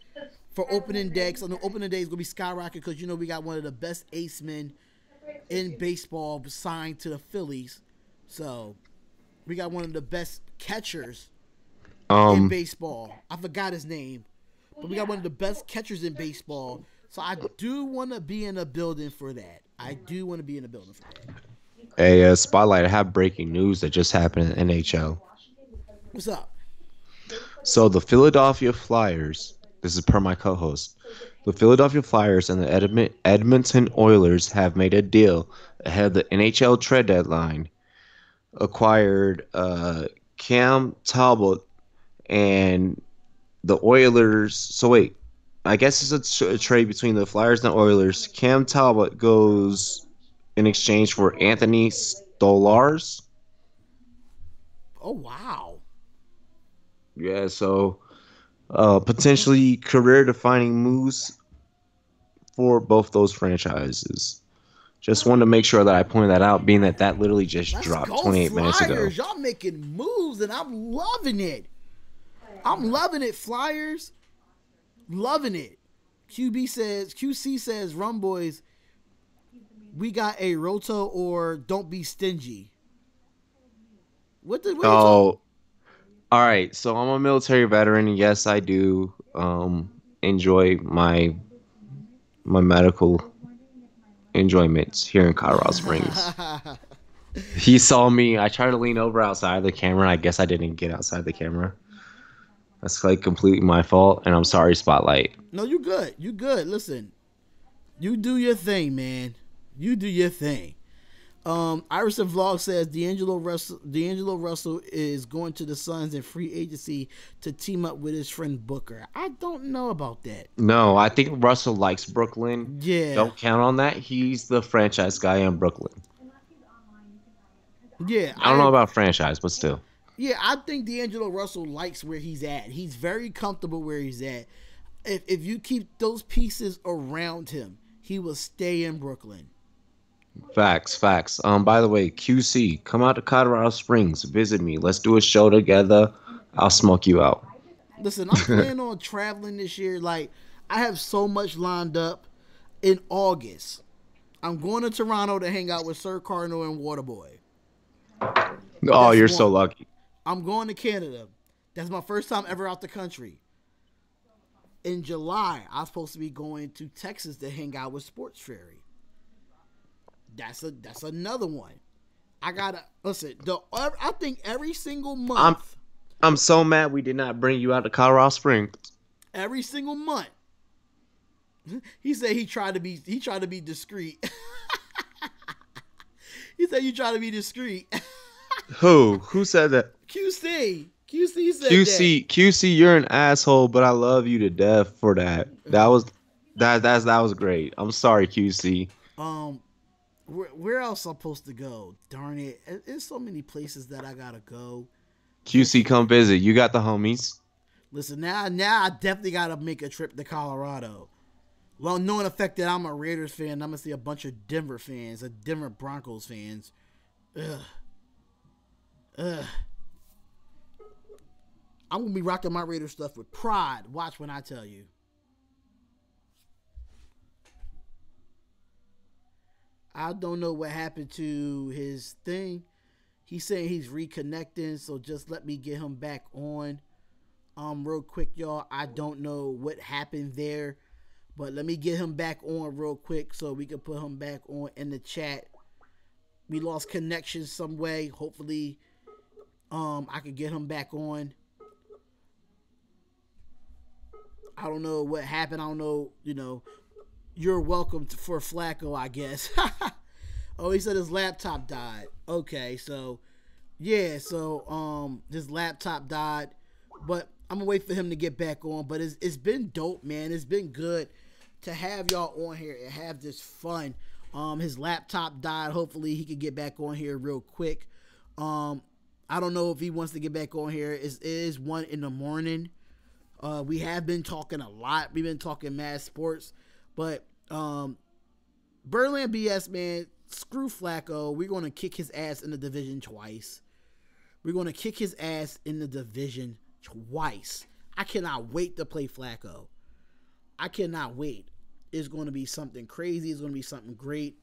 for opening day. So the opening day is going to be skyrocketing because, you know, we got one of the best ace men in baseball signed to the Phillies. So we got one of the best catchers in baseball. I forgot his name. But we got one of the best catchers in baseball. So I do want to be in a building for that. I do want to be in a building for that. Hey, Spotlight, I have breaking news that just happened in NHL. What's up? So the Philadelphia Flyers, this is per my co-host, the Philadelphia Flyers and the Edmonton Oilers have made a deal ahead of the NHL trade deadline, acquired Cam Talbot, and the Oilers. So wait, I guess it's a trade between the Flyers and the Oilers. Cam Talbot goes in exchange for Anthony Stolarz. Oh, wow. Yeah, so potentially career-defining moves for both those franchises. Just wanted to make sure that I pointed that out, being that literally just Let's dropped go 28 minutes ago. Flyers. Y'all making moves, and I'm loving it. I'm loving it, Flyers. Loving it. QC says, RumBoyz, we got a roto or don't be stingy. What Oh, all right. So I'm a military veteran, and yes, I do enjoy my medical enjoyments here in Colorado Springs. He saw me. I tried to lean over outside the camera, and I guess I didn't get outside the camera. That's like completely my fault, and I'm sorry, Spotlight. No, you good. You good. Listen, you do your thing, man. You do your thing. Iverson Vlog says D'Angelo Russell is going to the Suns in free agency to team up with his friend Booker. I don't know about that. No, I think Russell likes Brooklyn. Yeah. Don't count on that. He's the franchise guy in Brooklyn. Yeah. I don't know about franchise, but still. Yeah, I think D'Angelo Russell likes where he's at. He's very comfortable where he's at. If you keep those pieces around him, he will stay in Brooklyn. Facts. By the way, QC, come out to Colorado Springs, visit me. Let's do a show together. I'll smoke you out. Listen, I'm planning on traveling this year. Like, I have so much lined up in August. I'm going to Toronto to hang out with Sir Cardinal and Waterboy. Oh, you're so lucky. I'm going to Canada. That's my first time ever out the country. In July, I'm supposed to be going to Texas to hang out with Sports Fairy. That's another one. I gotta listen. I think every single month. I'm so mad we did not bring you out to Colorado Springs. Every single month. He said he tried to be discreet. He said you try to be discreet. Who said that? QC said that. QC, you're an asshole, but I love you to death for that. That was great. I'm sorry, QC. Where else I'm supposed to go? Darn it. There's so many places that I gotta go. QC, come visit. You got the homies. Listen, now I definitely gotta make a trip to Colorado. Well, knowing the fact that I'm a Raiders fan, I'm gonna see a bunch of Denver fans, Denver Broncos fans. I'm gonna be rocking my Raiders stuff with pride. Watch when I tell you. I don't know what happened to his thing. He's saying he's reconnecting, so just let me get him back on. Real quick, y'all. I don't know what happened there, but let me get him back on real quick so we can put him back on in the chat. We lost connection some way. Hopefully, I can get him back on. I don't know what happened. I don't know, you're welcome for Flacco, I guess. Oh, he said his laptop died. Okay, so yeah, so his laptop died, but I'm gonna wait for him to get back on. But it's been dope, man. It's been good to have y'all on here and have this fun. His laptop died. Hopefully he can get back on here real quick. I don't know if he wants to get back on here. It is 1 a.m. We have been talking a lot. We've been talking mad sports. But Birdland BS, man, screw Flacco. We're going to kick his ass in the division twice. We're going to kick his ass in the division twice. I cannot wait to play Flacco. I cannot wait. It's going to be something crazy. It's going to be something great.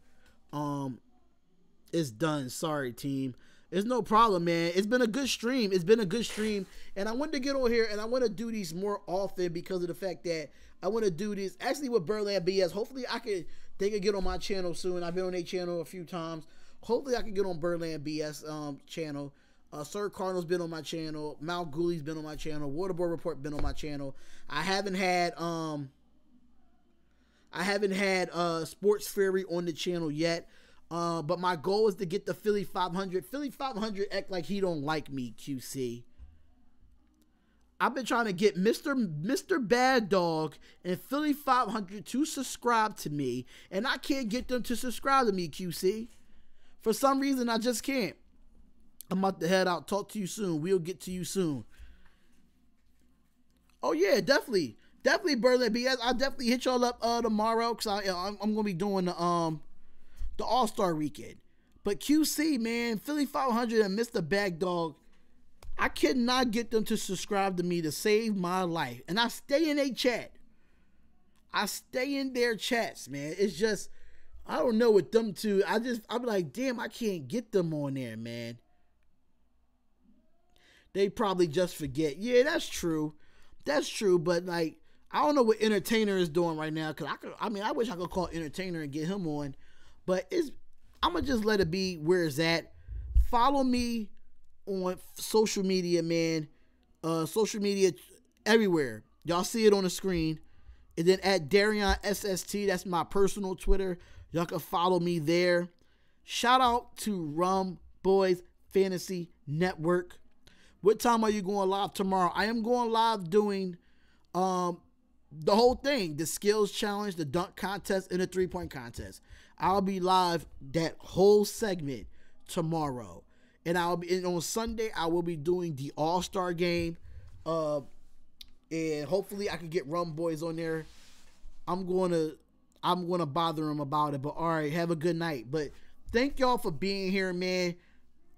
It's done. Sorry, team. It's no problem, man. It's been a good stream. And I wanted to get on here and I want to do these more often because of the fact that I want to do this actually with Birdland BS. Hopefully they can get on my channel soon. I've been on their channel a few times. Hopefully I can get on Birdland BS channel. Sir Cardinal's been on my channel. Mal Gooley's been on my channel. Waterboard Report been on my channel. I haven't had Sports Fairy on the channel yet. But my goal is to get the Philly 500. Philly 500 act like he don't like me, QC. I've been trying to get Mr. Bad Dog and Philly 500 to subscribe to me, and I can't get them to subscribe to me, QC. For some reason, I just can't. I'm about to head out. Talk to you soon. We'll get to you soon. Oh, yeah, definitely. Definitely, Birdland BS. I'll definitely hit y'all up tomorrow because I'm going to be doing the All-Star Weekend. But QC, man, Philly 500 and Mr. Bag Dog, I cannot get them to subscribe to me to save my life. And I stay in their chat. I stay in their chats, man. It's just, I don't know with them two. I'm like, damn, I can't get them on there, man. They probably just forget. Yeah, that's true. That's true. But like, I don't know what Entertainer is doing right now. Cause I wish I could call Entertainer and get him on. But I'm going to just let it be where it's at. Follow me on social media, man. Social media everywhere. Y'all see it on the screen. And then at Darion SST, that's my personal Twitter. Y'all can follow me there. Shout out to RumBoyz Fantasy Network. What time are you going live tomorrow? I am going live doing the whole thing, the skills challenge, the dunk contest, and the 3-point contest. I'll be live that whole segment tomorrow. And on Sunday, I will be doing the All-Star game. And hopefully I can get RumBoyz on there. I'm gonna bother him about it. But all right, have a good night. But thank y'all for being here, man.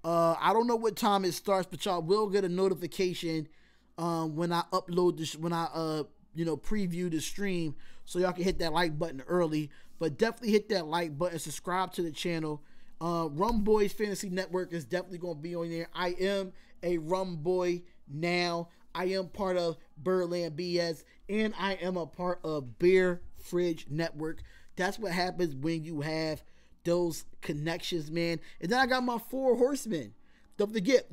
I don't know what time it starts, but y'all will get a notification when I upload this, when I preview the stream, so y'all can hit that like button early. But definitely hit that like button, subscribe to the channel. RumBoyz Fantasy Network is definitely gonna be on there. I am a RumBoy now. I am part of Birdland BS, and I am a part of Beer Fridge Network. That's what happens when you have those connections, man. And then I got my 4 horsemen. Don't forget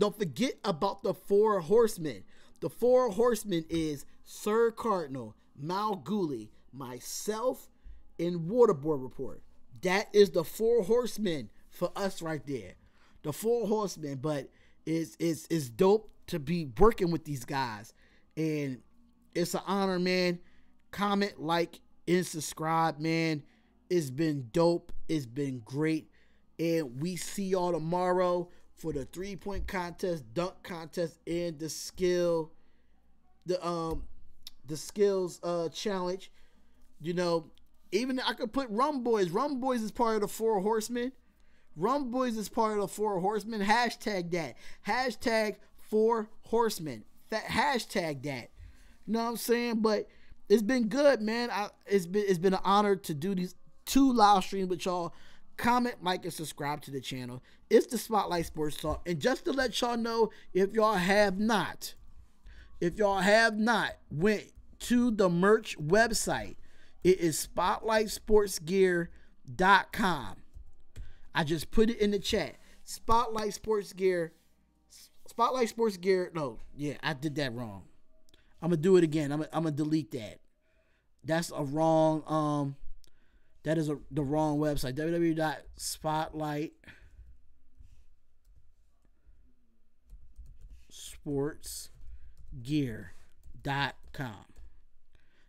about the 4 horsemen. The 4 horsemen is Sir Cardinal, Mal Gooley, myself, and Waterboard Report. That is the 4 horsemen for us right there. The 4 horsemen, but it's dope to be working with these guys. And it's an honor, man. Comment, like, and subscribe, man. It's been dope. It's been great. And we see y'all tomorrow for the 3-point contest, dunk contest, and the skills challenge. You know, even I could put RumBoyz. RumBoyz is part of the 4 horsemen. RumBoyz is part of the 4 horsemen. Hashtag that. Hashtag 4 horsemen. Hashtag that. You know what I'm saying? But it's been good, man. It's been an honor to do these 2 live streams with y'all. Comment, like, and subscribe to the channel. It's the Spotlight Sports Talk. And just to let y'all know, if y'all have not went to the merch website, it is spotlightsportsgear.com. I just put it in the chat. Spotlight Sports Gear. No, yeah, I did that wrong. I'm gonna do it again. I'm gonna delete that. That's a wrong. That is the wrong website. www.spotlightsportsgear.com.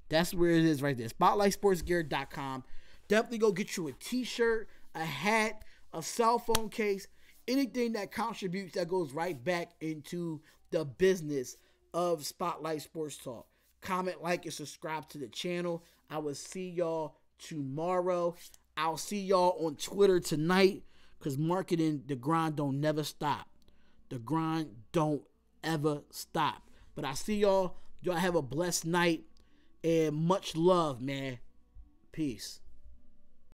That's where it is right there. Spotlightsportsgear.com. Definitely go get you a t-shirt, a hat, a cell phone case, anything that contributes, that goes right back into the business of Spotlight Sports Talk. Comment, like, and subscribe to the channel. I will see y'all tomorrow. I'll see y'all on Twitter tonight, because marketing, the grind don't never stop. The grind don't ever stop. But I see y'all. Y'all have a blessed night, and much love, man. Peace.